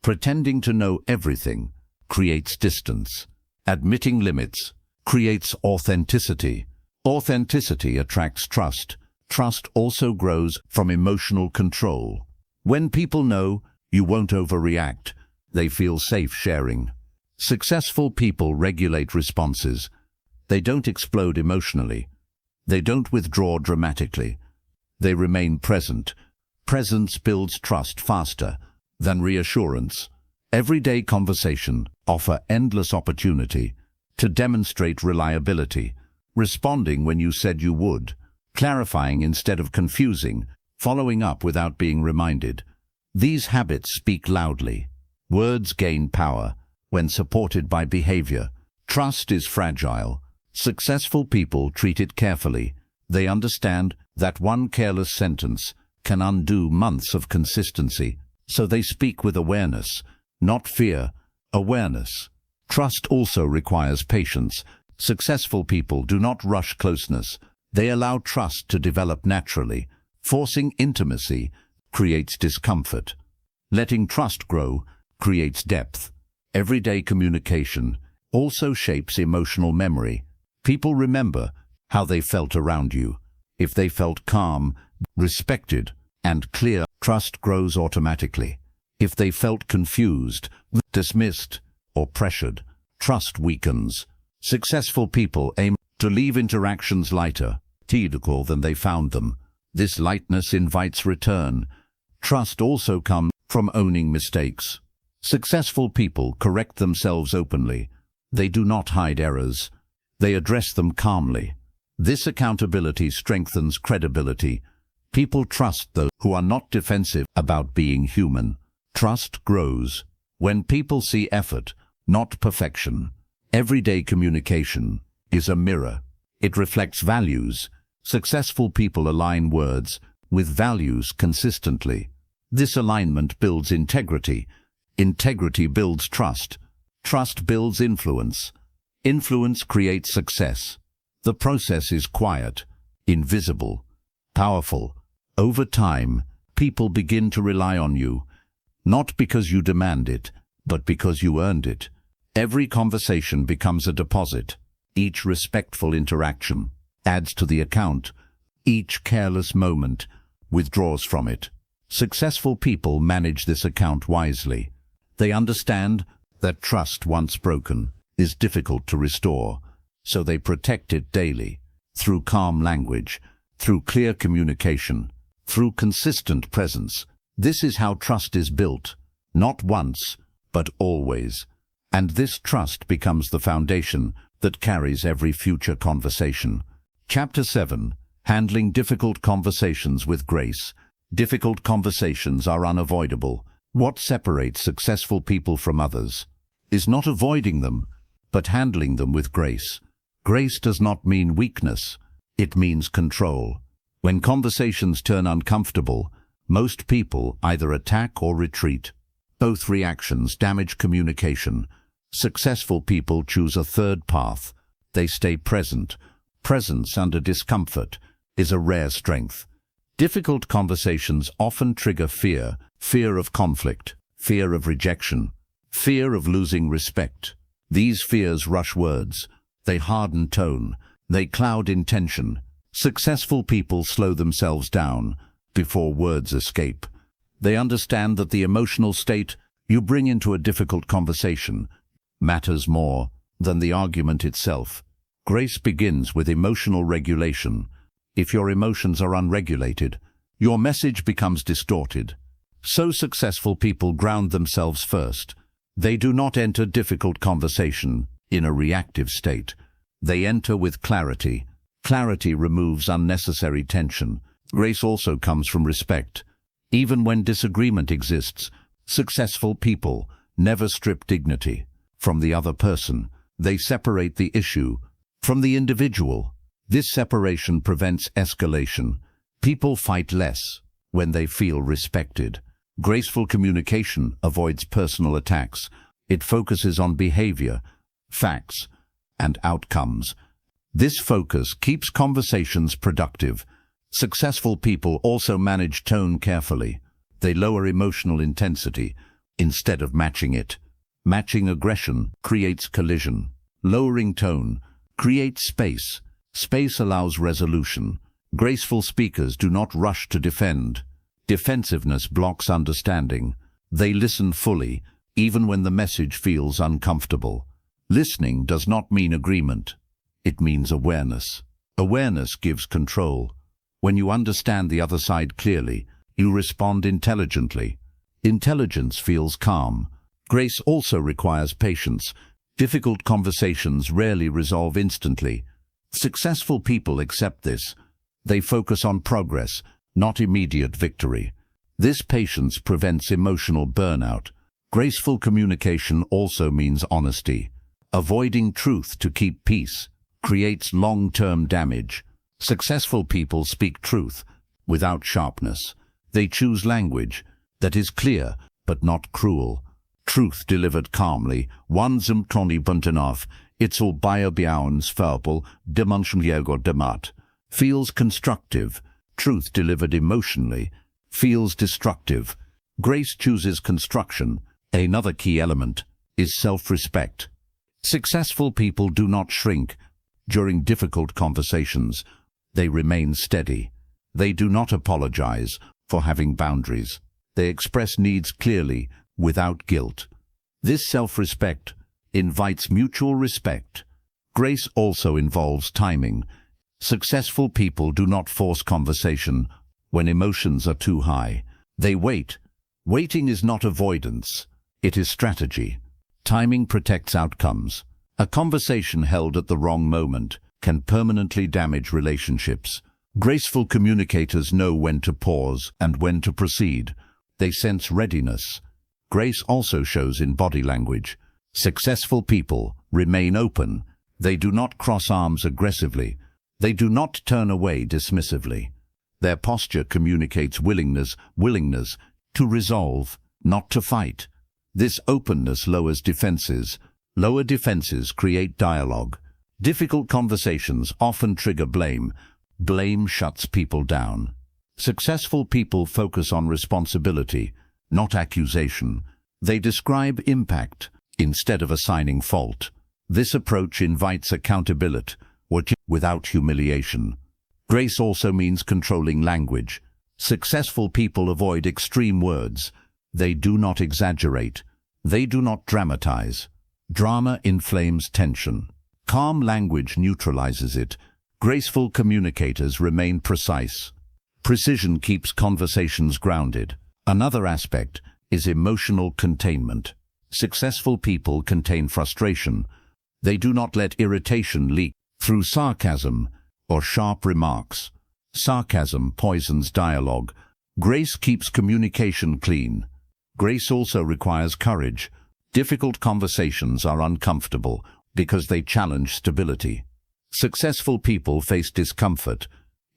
Pretending to know everything creates distance. Admitting limits creates authenticity. Authenticity attracts trust. Trust also grows from emotional control. When people know you won't overreact, they feel safe sharing. Successful people regulate responses. They don't explode emotionally. They don't withdraw dramatically. They remain present. Presence builds trust faster than reassurance. Everyday conversation offers endless opportunity to demonstrate reliability, responding when you said you would, clarifying instead of confusing, following up without being reminded. These habits speak loudly. Words gain power when supported by behavior. Trust is fragile. Successful people treat it carefully. They understand that one careless sentence can undo months of consistency, so they speak with awareness, not fear, awareness. Trust also requires patience. Successful people do not rush closeness. They allow trust to develop naturally. Forcing intimacy creates discomfort. Letting trust grow creates depth. Everyday communication also shapes emotional memory. People remember how they felt around you. If they felt calm, respected, and clear, trust grows automatically. If they felt confused, dismissed, or pressured, trust weakens. Successful people aim to leave interactions lighter, than they found them. This lightness invites return. Trust also comes from owning mistakes. Successful people correct themselves openly. They do not hide errors. They address them calmly. This accountability strengthens credibility. People trust those who are not defensive about being human. Trust grows when people see effort, not perfection. Everyday communication is a mirror. It reflects values. Successful people align words with values consistently. This alignment builds integrity. Integrity builds trust. Trust builds influence. Influence creates success. The process is quiet, invisible, powerful. Over time, people begin to rely on you, not because you demand it, but because you earned it. Every conversation becomes a deposit. Each respectful interaction adds to the account. Each careless moment withdraws from it. Successful people manage this account wisely. They understand that trust once broken is difficult to restore, so they protect it daily, through calm language, through clear communication, through consistent presence. This is how trust is built, not once, but always. And this trust becomes the foundation that carries every future conversation. Chapter 7. Handling difficult conversations with grace. Difficult conversations are unavoidable. What separates successful people from others is not avoiding them, but handling them with grace. Grace does not mean weakness. It means control. When conversations turn uncomfortable, most people either attack or retreat. Both reactions damage communication. Successful people choose a third path. They stay present. Presence under discomfort is a rare strength. Difficult conversations often trigger fear, fear of conflict, fear of rejection, fear of losing respect. These fears rush words. They harden tone. They cloud intention. Successful people slow themselves down before words escape. They understand that the emotional state you bring into a difficult conversation matters more than the argument itself. Grace begins with emotional regulation. If your emotions are unregulated, your message becomes distorted. So successful people ground themselves first. They do not enter difficult conversation in a reactive state. They enter with clarity. Clarity removes unnecessary tension. Grace also comes from respect. Even when disagreement exists, successful people never strip dignity from the other person. They separate the issue from the individual. This separation prevents escalation. People fight less when they feel respected. Graceful communication avoids personal attacks. It focuses on behavior, facts, and outcomes. This focus keeps conversations productive. Successful people also manage tone carefully. They lower emotional intensity instead of matching it. Matching aggression creates collision. Lowering tone creates space. Space allows resolution. Graceful speakers do not rush to defend. Defensiveness blocks understanding. They listen fully, even when the message feels uncomfortable. Listening does not mean agreement. It means awareness. Awareness gives control. When you understand the other side clearly, you respond intelligently. Intelligence feels calm. Grace also requires patience. Difficult conversations rarely resolve instantly. Successful people accept this. They focus on progress, not immediate victory. This patience prevents emotional burnout. Graceful communication also means honesty. Avoiding truth to keep peace creates long-term damage. Successful people speak truth without sharpness. They choose language that is clear but not cruel. Truth delivered calmly, one zum toni buntenaf, itzel biobiauns verbal, demonstliego demat, feels constructive. Truth delivered emotionally feels destructive. Grace chooses construction. Another key element is self-respect. Successful people do not shrink during difficult conversations. They remain steady. They do not apologize for having boundaries. They express needs clearly, without guilt. This self-respect invites mutual respect. Grace also involves timing. Successful people do not force conversation when emotions are too high. They wait. Waiting is not avoidance. It is strategy. Timing protects outcomes. A conversation held at the wrong moment can permanently damage relationships. Graceful communicators know when to pause and when to proceed. They sense readiness. Grace also shows in body language. Successful people remain open. They do not cross arms aggressively. They do not turn away dismissively. Their posture communicates willingness to resolve, not to fight. This openness lowers defenses. Lower defenses create dialogue. Difficult conversations often trigger blame. Blame shuts people down. Successful people focus on responsibility, not accusation. They describe impact instead of assigning fault. This approach invites accountability without humiliation. Grace also means controlling language. Successful people avoid extreme words. They do not exaggerate. They do not dramatize. Drama inflames tension. Calm language neutralizes it. Graceful communicators remain precise. Precision keeps conversations grounded. Another aspect is emotional containment. Successful people contain frustration. They do not let irritation leak through sarcasm or sharp remarks. Sarcasm poisons dialogue. Grace keeps communication clean. Grace also requires courage. Difficult conversations are uncomfortable because they challenge stability. Successful people face discomfort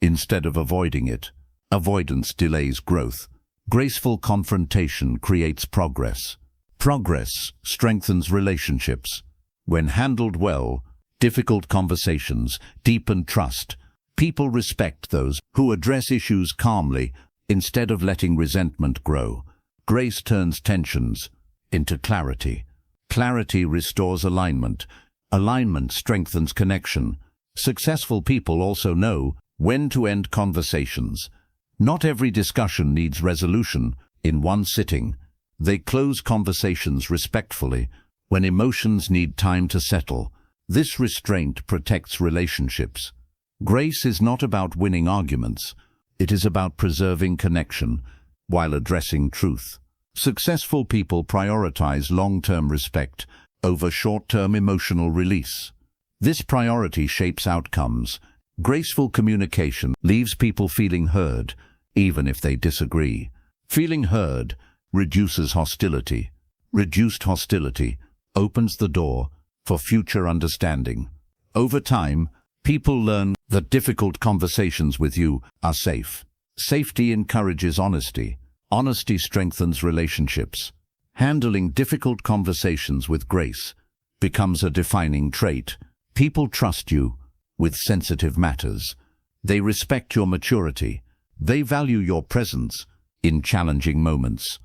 instead of avoiding it. Avoidance delays growth. Graceful confrontation creates progress. Progress strengthens relationships. When handled well, difficult conversations deepen trust. People respect those who address issues calmly instead of letting resentment grow. Grace turns tensions into clarity. Clarity restores alignment. Alignment strengthens connection. Successful people also know when to end conversations. Not every discussion needs resolution in one sitting. They close conversations respectfully when emotions need time to settle. This restraint protects relationships. Grace is not about winning arguments. It is about preserving connection while addressing truth. Successful people prioritize long-term respect over short-term emotional release. This priority shapes outcomes. Graceful communication leaves people feeling heard, even if they disagree. Feeling heard reduces hostility. Reduced hostility opens the door for future understanding. Over time, people learn that difficult conversations with you are safe. Safety encourages honesty. Honesty strengthens relationships. Handling difficult conversations with grace becomes a defining trait. People trust you with sensitive matters. They respect your maturity. They value your presence in challenging moments.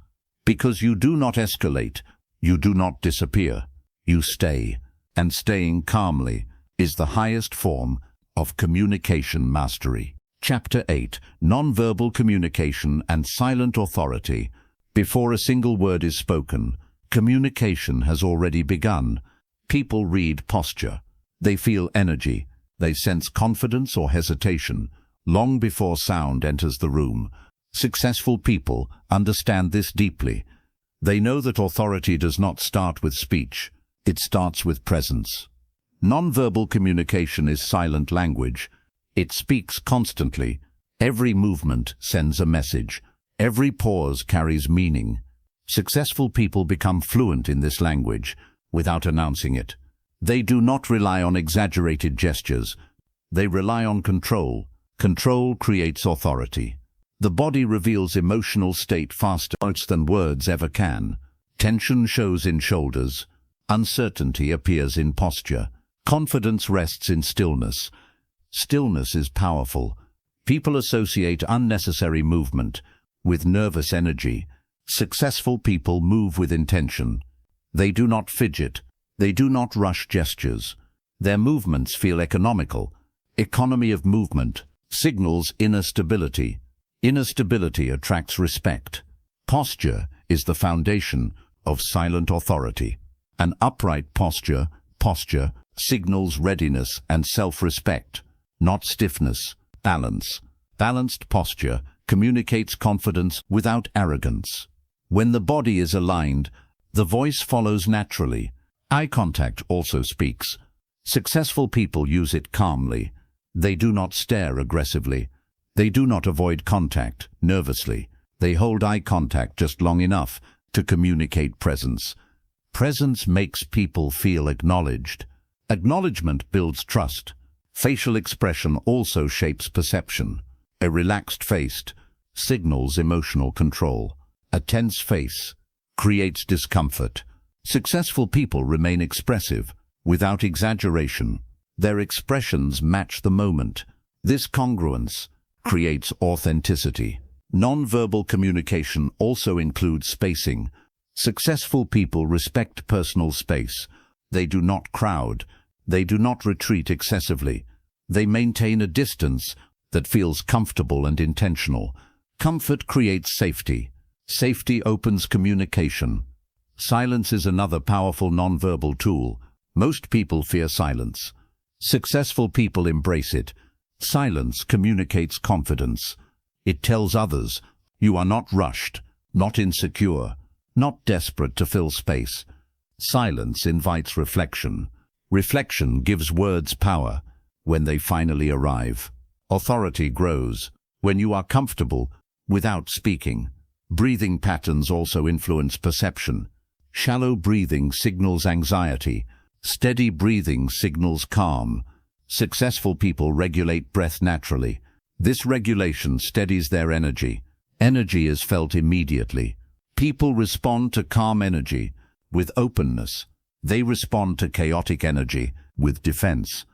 Because you do not escalate, you do not disappear, you stay. And staying calmly is the highest form of communication mastery. Chapter 8. Nonverbal communication and silent authority. Before a single word is spoken, communication has already begun. People read posture. They feel energy. They sense confidence or hesitation long before sound enters the room. Successful people understand this deeply. They know that authority does not start with speech. It starts with presence. Nonverbal communication is silent language. It speaks constantly. Every movement sends a message. Every pause carries meaning. Successful people become fluent in this language without announcing it. They do not rely on exaggerated gestures. They rely on control. Control creates authority. The body reveals emotional state faster than words ever can. Tension shows in shoulders. Uncertainty appears in posture. Confidence rests in stillness. Stillness is powerful. People associate unnecessary movement with nervous energy. Successful people move with intention. They do not fidget. They do not rush gestures. Their movements feel economical. Economy of movement signals inner stability. Inner stability attracts respect. Posture is the foundation of silent authority. An upright posture signals readiness and self-respect, not stiffness. Balance. Balanced posture communicates confidence without arrogance. When the body is aligned, the voice follows naturally. Eye contact also speaks. Successful people use it calmly. They do not stare aggressively. They do not avoid contact nervously. They hold eye contact just long enough to communicate presence. Presence makes people feel acknowledged. Acknowledgement builds trust. Facial expression also shapes perception. A relaxed face signals emotional control. A tense face creates discomfort. Successful people remain expressive, without exaggeration. Their expressions match the moment. This congruence creates authenticity. Non-verbal communication also includes spacing. Successful people respect personal space. They do not crowd. They do not retreat excessively. They maintain a distance that feels comfortable and intentional. Comfort creates safety. Safety opens communication. Silence is another powerful non-verbal tool. Most people fear silence. Successful people embrace it. Silence communicates confidence. It tells others, you are not rushed, not insecure, not desperate to fill space. Silence invites reflection. Reflection gives words power when they finally arrive. Authority grows when you are comfortable without speaking. Breathing patterns also influence perception. Shallow breathing signals anxiety. Steady breathing signals calm. Successful people regulate breath naturally. This regulation steadies their energy. Energy is felt immediately. People respond to calm energy with openness. They respond to chaotic energy with defense.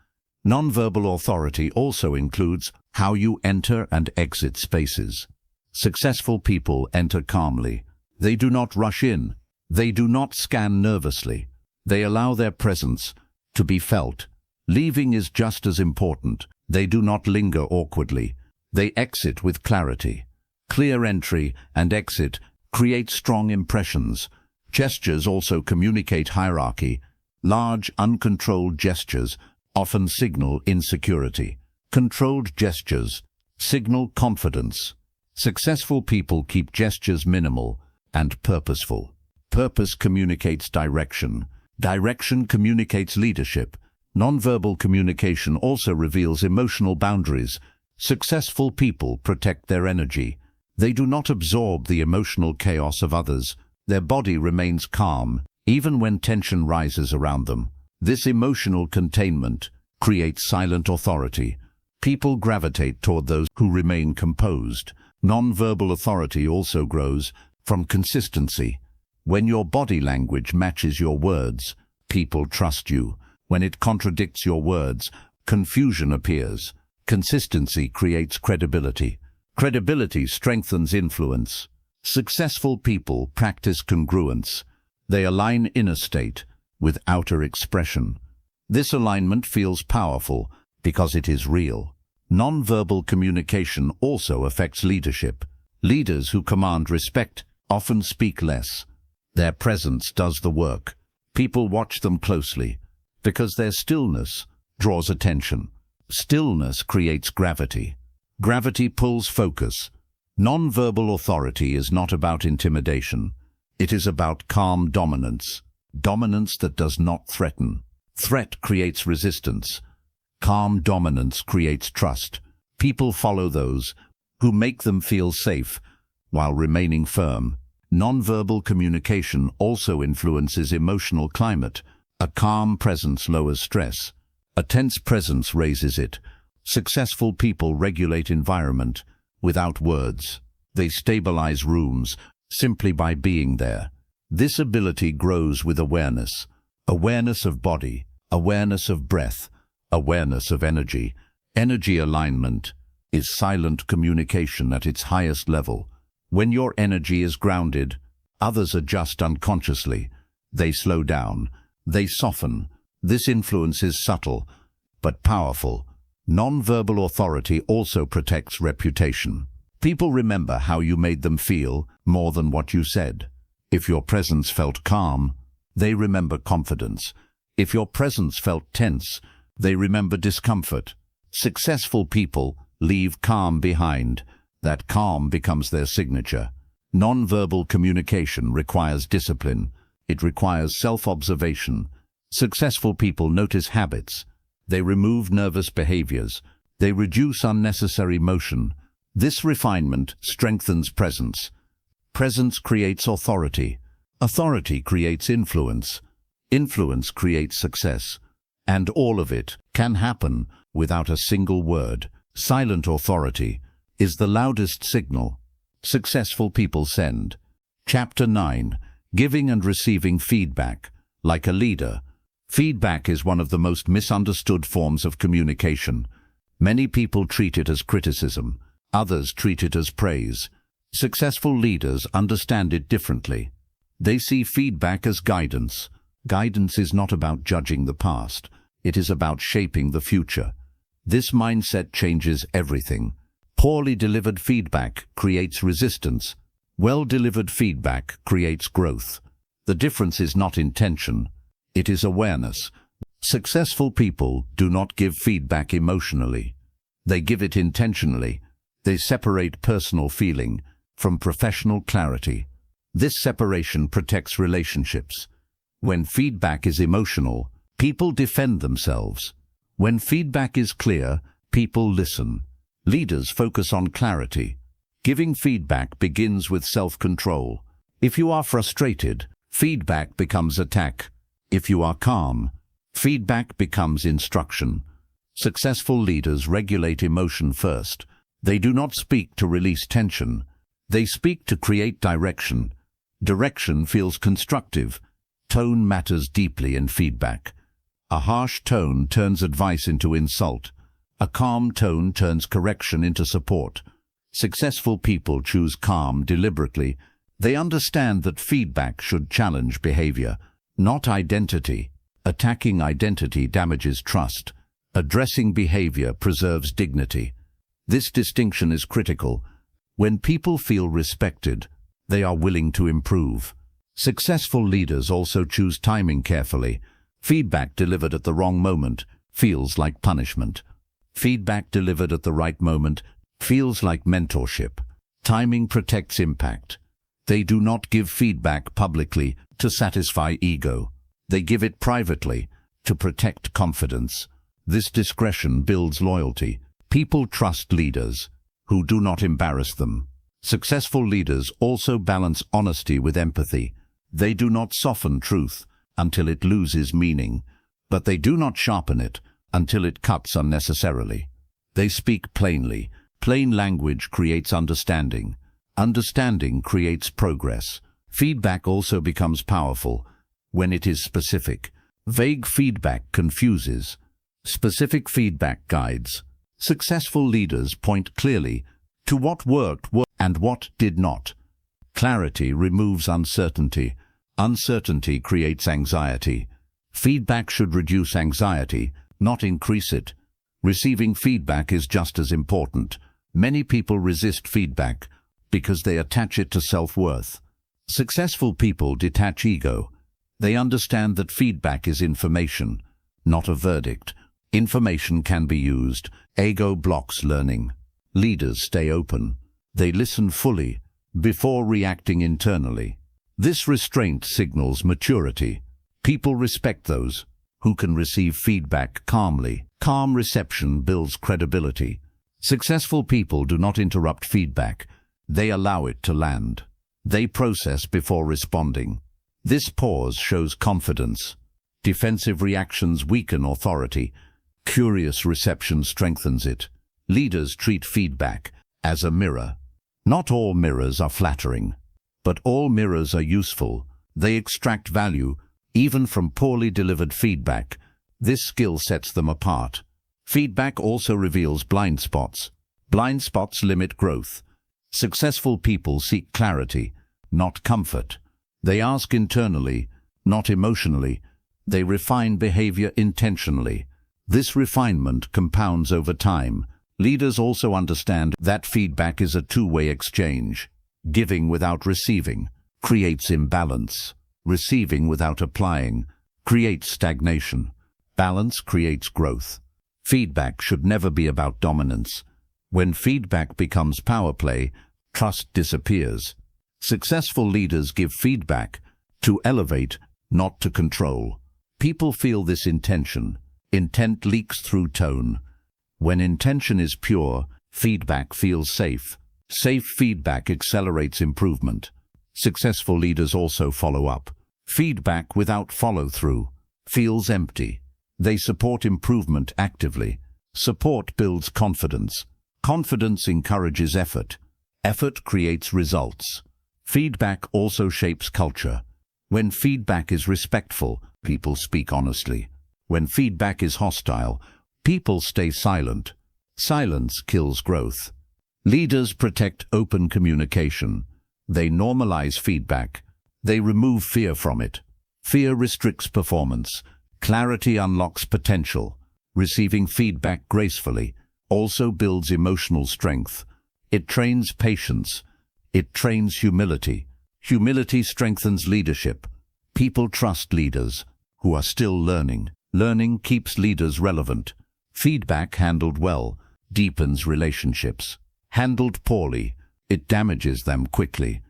Nonverbal authority also includes how you enter and exit spaces. Successful people enter calmly. They do not rush in. They do not scan nervously. They allow their presence to be felt. Leaving is just as important. They do not linger awkwardly. They exit with clarity. Clear entry and exit create strong impressions. Gestures also communicate hierarchy. Large, uncontrolled gestures often signal insecurity. Controlled gestures signal confidence. Successful people keep gestures minimal and purposeful. Purpose communicates direction. Direction communicates leadership. Nonverbal communication also reveals emotional boundaries. Successful people protect their energy. They do not absorb the emotional chaos of others. Their body remains calm, even when tension rises around them. This emotional containment creates silent authority. People gravitate toward those who remain composed. Nonverbal authority also grows from consistency. When your body language matches your words, people trust you. When it contradicts your words, confusion appears. Consistency creates credibility. Credibility strengthens influence. Successful people practice congruence. They align inner state with outer expression. This alignment feels powerful because it is real. Nonverbal communication also affects leadership. Leaders who command respect often speak less. Their presence does the work. People watch them closely because their stillness draws attention. Stillness creates gravity. Gravity pulls focus. Nonverbal authority is not about intimidation. It is about calm dominance. Dominance that does not threaten. Threat creates resistance. Calm dominance creates trust. People follow those who make them feel safe while remaining firm. Nonverbal communication also influences emotional climate. A calm presence lowers stress. A tense presence raises it. Successful people regulate environment without words. They stabilize rooms simply by being there. This ability grows with awareness. Awareness of body, awareness of breath, awareness of energy. Energy alignment is silent communication at its highest level. When your energy is grounded, others adjust unconsciously. They slow down. They soften. This influence is subtle, but powerful. Nonverbal authority also protects reputation. People remember how you made them feel more than what you said. If your presence felt calm, they remember confidence. If your presence felt tense, they remember discomfort. Successful people leave calm behind. That calm becomes their signature. Nonverbal communication requires discipline. It requires self-observation. Successful people notice habits. They remove nervous behaviors. They reduce unnecessary motion. This refinement strengthens presence. Presence creates authority. Authority creates influence. Influence creates success. And all of it can happen without a single word. Silent authority is the loudest signal successful people send. Chapter 9. Giving and receiving feedback. Like a leader, feedback is one of the most misunderstood forms of communication. Many people treat it as criticism. Others treat it as praise. Successful leaders understand it differently. They see feedback as guidance. Guidance is not about judging the past. It is about shaping the future. This mindset changes everything. Poorly delivered feedback creates resistance. Well-delivered feedback creates growth. The difference is not intention. It is awareness. Successful people do not give feedback emotionally. They give it intentionally. They separate personal feeling from professional clarity. This separation protects relationships. When feedback is emotional, people defend themselves. When feedback is clear, people listen. Leaders focus on clarity. Giving feedback begins with self-control. If you are frustrated, feedback becomes attack. If you are calm, feedback becomes instruction. Successful leaders regulate emotion first. They do not speak to release tension. They speak to create direction. Direction feels constructive. Tone matters deeply in feedback. A harsh tone turns advice into insult. A calm tone turns correction into support. Successful people choose calm deliberately. They understand that feedback should challenge behavior, not identity. Attacking identity damages trust. Addressing behavior preserves dignity. This distinction is critical. When people feel respected, they are willing to improve. Successful leaders also choose timing carefully. Feedback delivered at the wrong moment feels like punishment. Feedback delivered at the right moment feels like mentorship. Timing protects impact. They do not give feedback publicly to satisfy ego. They give it privately to protect confidence. This discretion builds loyalty. People trust leaders who do not embarrass them. Successful leaders also balance honesty with empathy. They do not soften truth until it loses meaning, but they do not sharpen it until it cuts unnecessarily. They speak plainly. Plain language creates understanding. Understanding creates progress. Feedback also becomes powerful when it is specific. Vague feedback confuses. Specific feedback guides. Successful leaders point clearly to what worked and what did not. Clarity removes uncertainty. Uncertainty creates anxiety. Feedback should reduce anxiety, not increase it. Receiving feedback is just as important. Many people resist feedback because they attach it to self-worth. Successful people detach ego. They understand that feedback is information, not a verdict. Information can be used. Ego blocks learning. Leaders stay open. They listen fully before reacting internally. This restraint signals maturity. People respect those who can receive feedback calmly. Calm reception builds credibility. Successful people do not interrupt feedback. They allow it to land. They process before responding. This pause shows confidence. Defensive reactions weaken authority. Curious reception strengthens it. Leaders treat feedback as a mirror. Not all mirrors are flattering, but all mirrors are useful. They extract value, even from poorly delivered feedback. This skill sets them apart. Feedback also reveals blind spots. Blind spots limit growth. Successful people seek clarity, not comfort. They ask internally, not emotionally. They refine behavior intentionally. This refinement compounds over time. Leaders also understand that feedback is a two-way exchange. Giving without receiving creates imbalance. Receiving without applying creates stagnation. Balance creates growth. Feedback should never be about dominance. When feedback becomes power play, trust disappears. Successful leaders give feedback to elevate, not to control. People feel this intention. Intent leaks through tone. When intention is pure, feedback feels safe. Safe feedback accelerates improvement. Successful leaders also follow up. Feedback without follow-through feels empty. They support improvement actively. Support builds confidence. Confidence encourages effort. Effort creates results. Feedback also shapes culture. When feedback is respectful, people speak honestly. When feedback is hostile, people stay silent. Silence kills growth. Leaders protect open communication. They normalize feedback. They remove fear from it. Fear restricts performance. Clarity unlocks potential. Receiving feedback gracefully also builds emotional strength. It trains patience. It trains humility. Humility strengthens leadership. People trust leaders who are still learning. Learning keeps leaders relevant. Feedback handled well deepens relationships. Handled poorly, it damages them quickly.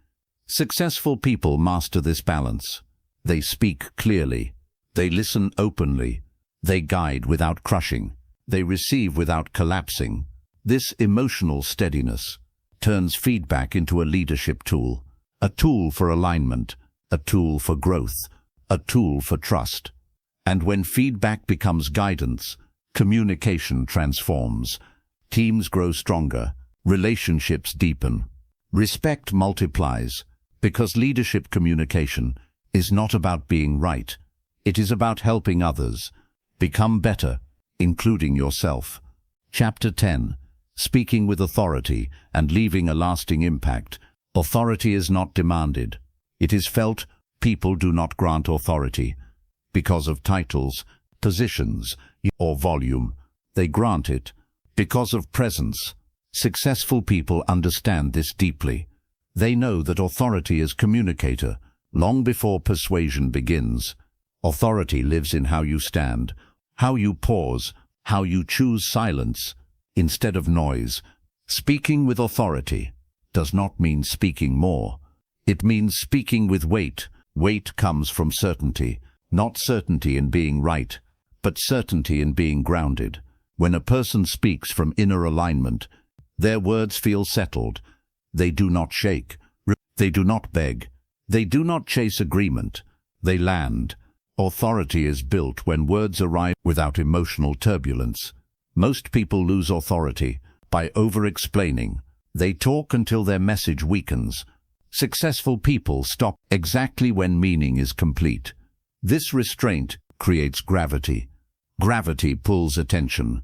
Successful people master this balance. They speak clearly. They listen openly. They guide without crushing. They receive without collapsing. This emotional steadiness turns feedback into a leadership tool, a tool for alignment, a tool for growth, a tool for trust. And when feedback becomes guidance, communication transforms. Teams grow stronger. Relationships deepen. Respect multiplies, because leadership communication is not about being right. It is about helping others become better, including yourself. Chapter 10. Speaking with authority and leaving a lasting impact. Authority is not demanded. It is felt. People do not grant authority because of titles, positions, or volume. They grant it because of presence. Successful people understand this deeply. They know that authority is communicator long before persuasion begins. Authority lives in how you stand, how you pause, how you choose silence instead of noise. Speaking with authority does not mean speaking more. It means speaking with weight. Weight comes from certainty, not certainty in being right, but certainty in being grounded. When a person speaks from inner alignment, their words feel settled. They do not shake. They do not beg. They do not chase agreement. They land. Authority is built when words arrive without emotional turbulence. Most people lose authority by over-explaining. They talk until their message weakens. Successful people stop exactly when meaning is complete. This restraint creates gravity. Gravity pulls attention.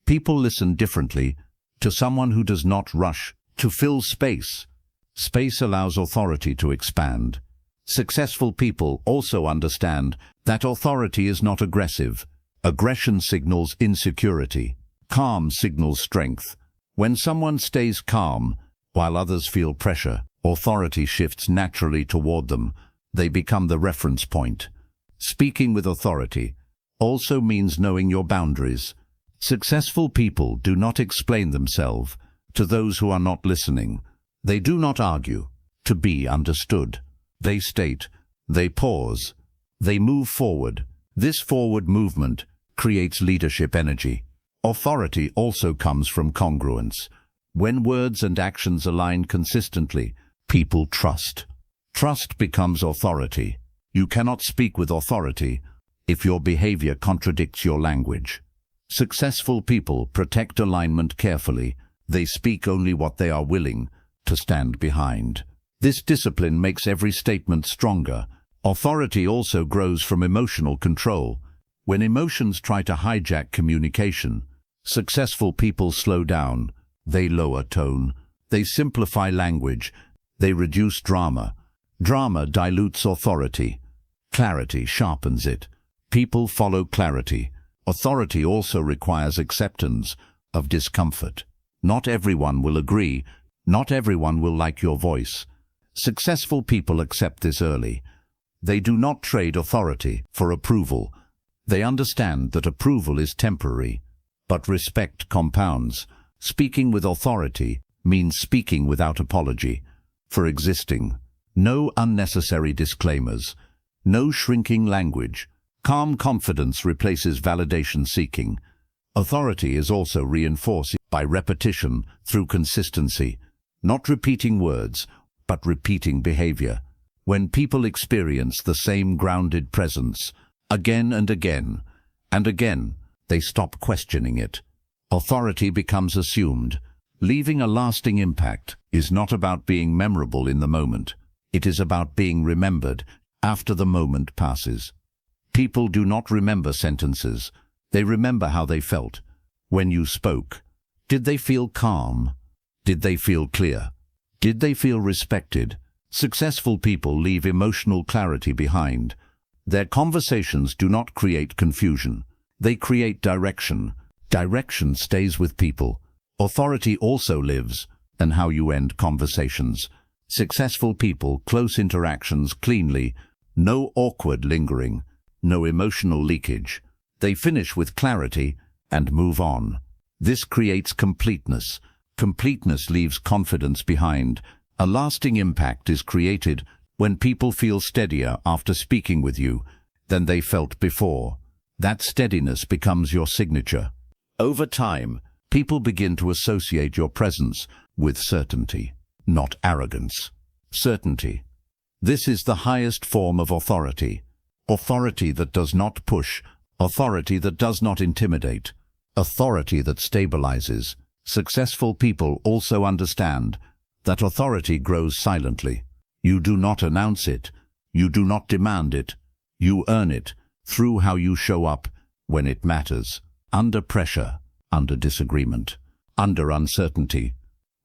People listen differently to someone who does not rush to fill space. Space allows authority to expand. Successful people also understand that authority is not aggressive. Aggression signals insecurity. Calm signals strength. When someone stays calm while others feel pressure, authority shifts naturally toward them. They become the reference point. Speaking with authority also means knowing your boundaries. Successful people do not explain themselves to those who are not listening. They do not argue to be understood. They state, they pause, they move forward. This forward movement creates leadership energy. Authority also comes from congruence. When words and actions align consistently, people trust. Trust becomes authority. You cannot speak with authority if your behavior contradicts your language. Successful people protect alignment carefully. They speak only what they are willing to stand behind. This discipline makes every statement stronger. Authority also grows from emotional control. When emotions try to hijack communication, successful people slow down. They lower tone. They simplify language. They reduce drama. Drama dilutes authority. Clarity sharpens it. People follow clarity. Authority also requires acceptance of discomfort. Not everyone will agree. Not everyone will like your voice. Successful people accept this early. They do not trade authority for approval. They understand that approval is temporary, but respect compounds. Speaking with authority means speaking without apology for existing. No unnecessary disclaimers. No shrinking language. Calm confidence replaces validation seeking. Authority is also reinforced by repetition through consistency. Not repeating words, but repeating behavior. When people experience the same grounded presence, again and again, and again, they stop questioning it. Authority becomes assumed. Leaving a lasting impact is not about being memorable in the moment. It is about being remembered after the moment passes. People do not remember sentences. They remember how they felt. When you spoke, did they feel calm? Did they feel clear? Did they feel respected? Successful people leave emotional clarity behind. Their conversations do not create confusion. They create direction. Direction stays with people. Authority also lives in how you end conversations. Successful people close interactions cleanly, no awkward lingering, no emotional leakage. They finish with clarity and move on. This creates completeness. Completeness leaves confidence behind. A lasting impact is created when people feel steadier after speaking with you than they felt before. That steadiness becomes your signature. Over time, people begin to associate your presence with certainty, not arrogance. Certainty. This is the highest form of authority. Authority that does not push. Authority that does not intimidate. Authority that stabilizes. Successful people also understand that authority grows silently. You do not announce it. You do not demand it. You earn it through how you show up when it matters. Under pressure, under disagreement, under uncertainty.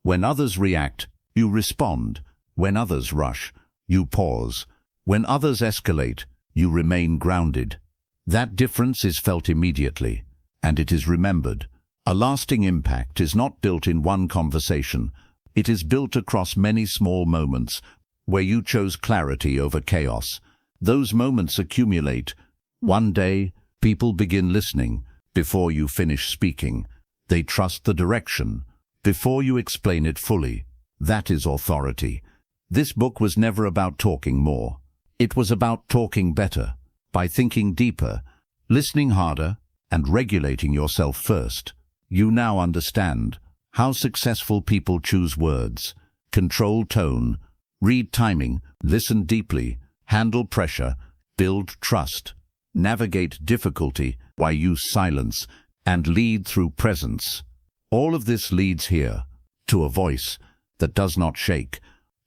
When others react, you respond. When others rush, you pause. When others escalate, you remain grounded. That difference is felt immediately, and it is remembered. A lasting impact is not built in one conversation. It is built across many small moments where you chose clarity over chaos. Those moments accumulate. One day, people begin listening before you finish speaking. They trust the direction before you explain it fully. That is authority. This book was never about talking more. It was about talking better, by thinking deeper, listening harder, and regulating yourself first. You now understand how successful people choose words, control tone, read timing, listen deeply, handle pressure, build trust, navigate difficulty, why use silence, and lead through presence. All of this leads here to a voice that does not shake,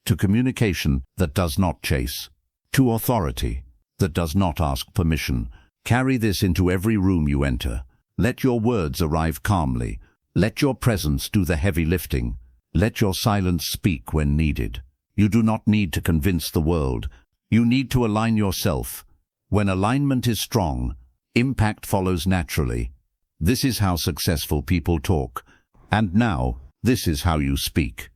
to communication that does not chase, to authority that does not ask permission. Carry this into every room you enter. Let your words arrive calmly. Let your presence do the heavy lifting. Let your silence speak when needed. You do not need to convince the world. You need to align yourself. When alignment is strong, impact follows naturally. This is how successful people talk. And now, this is how you speak.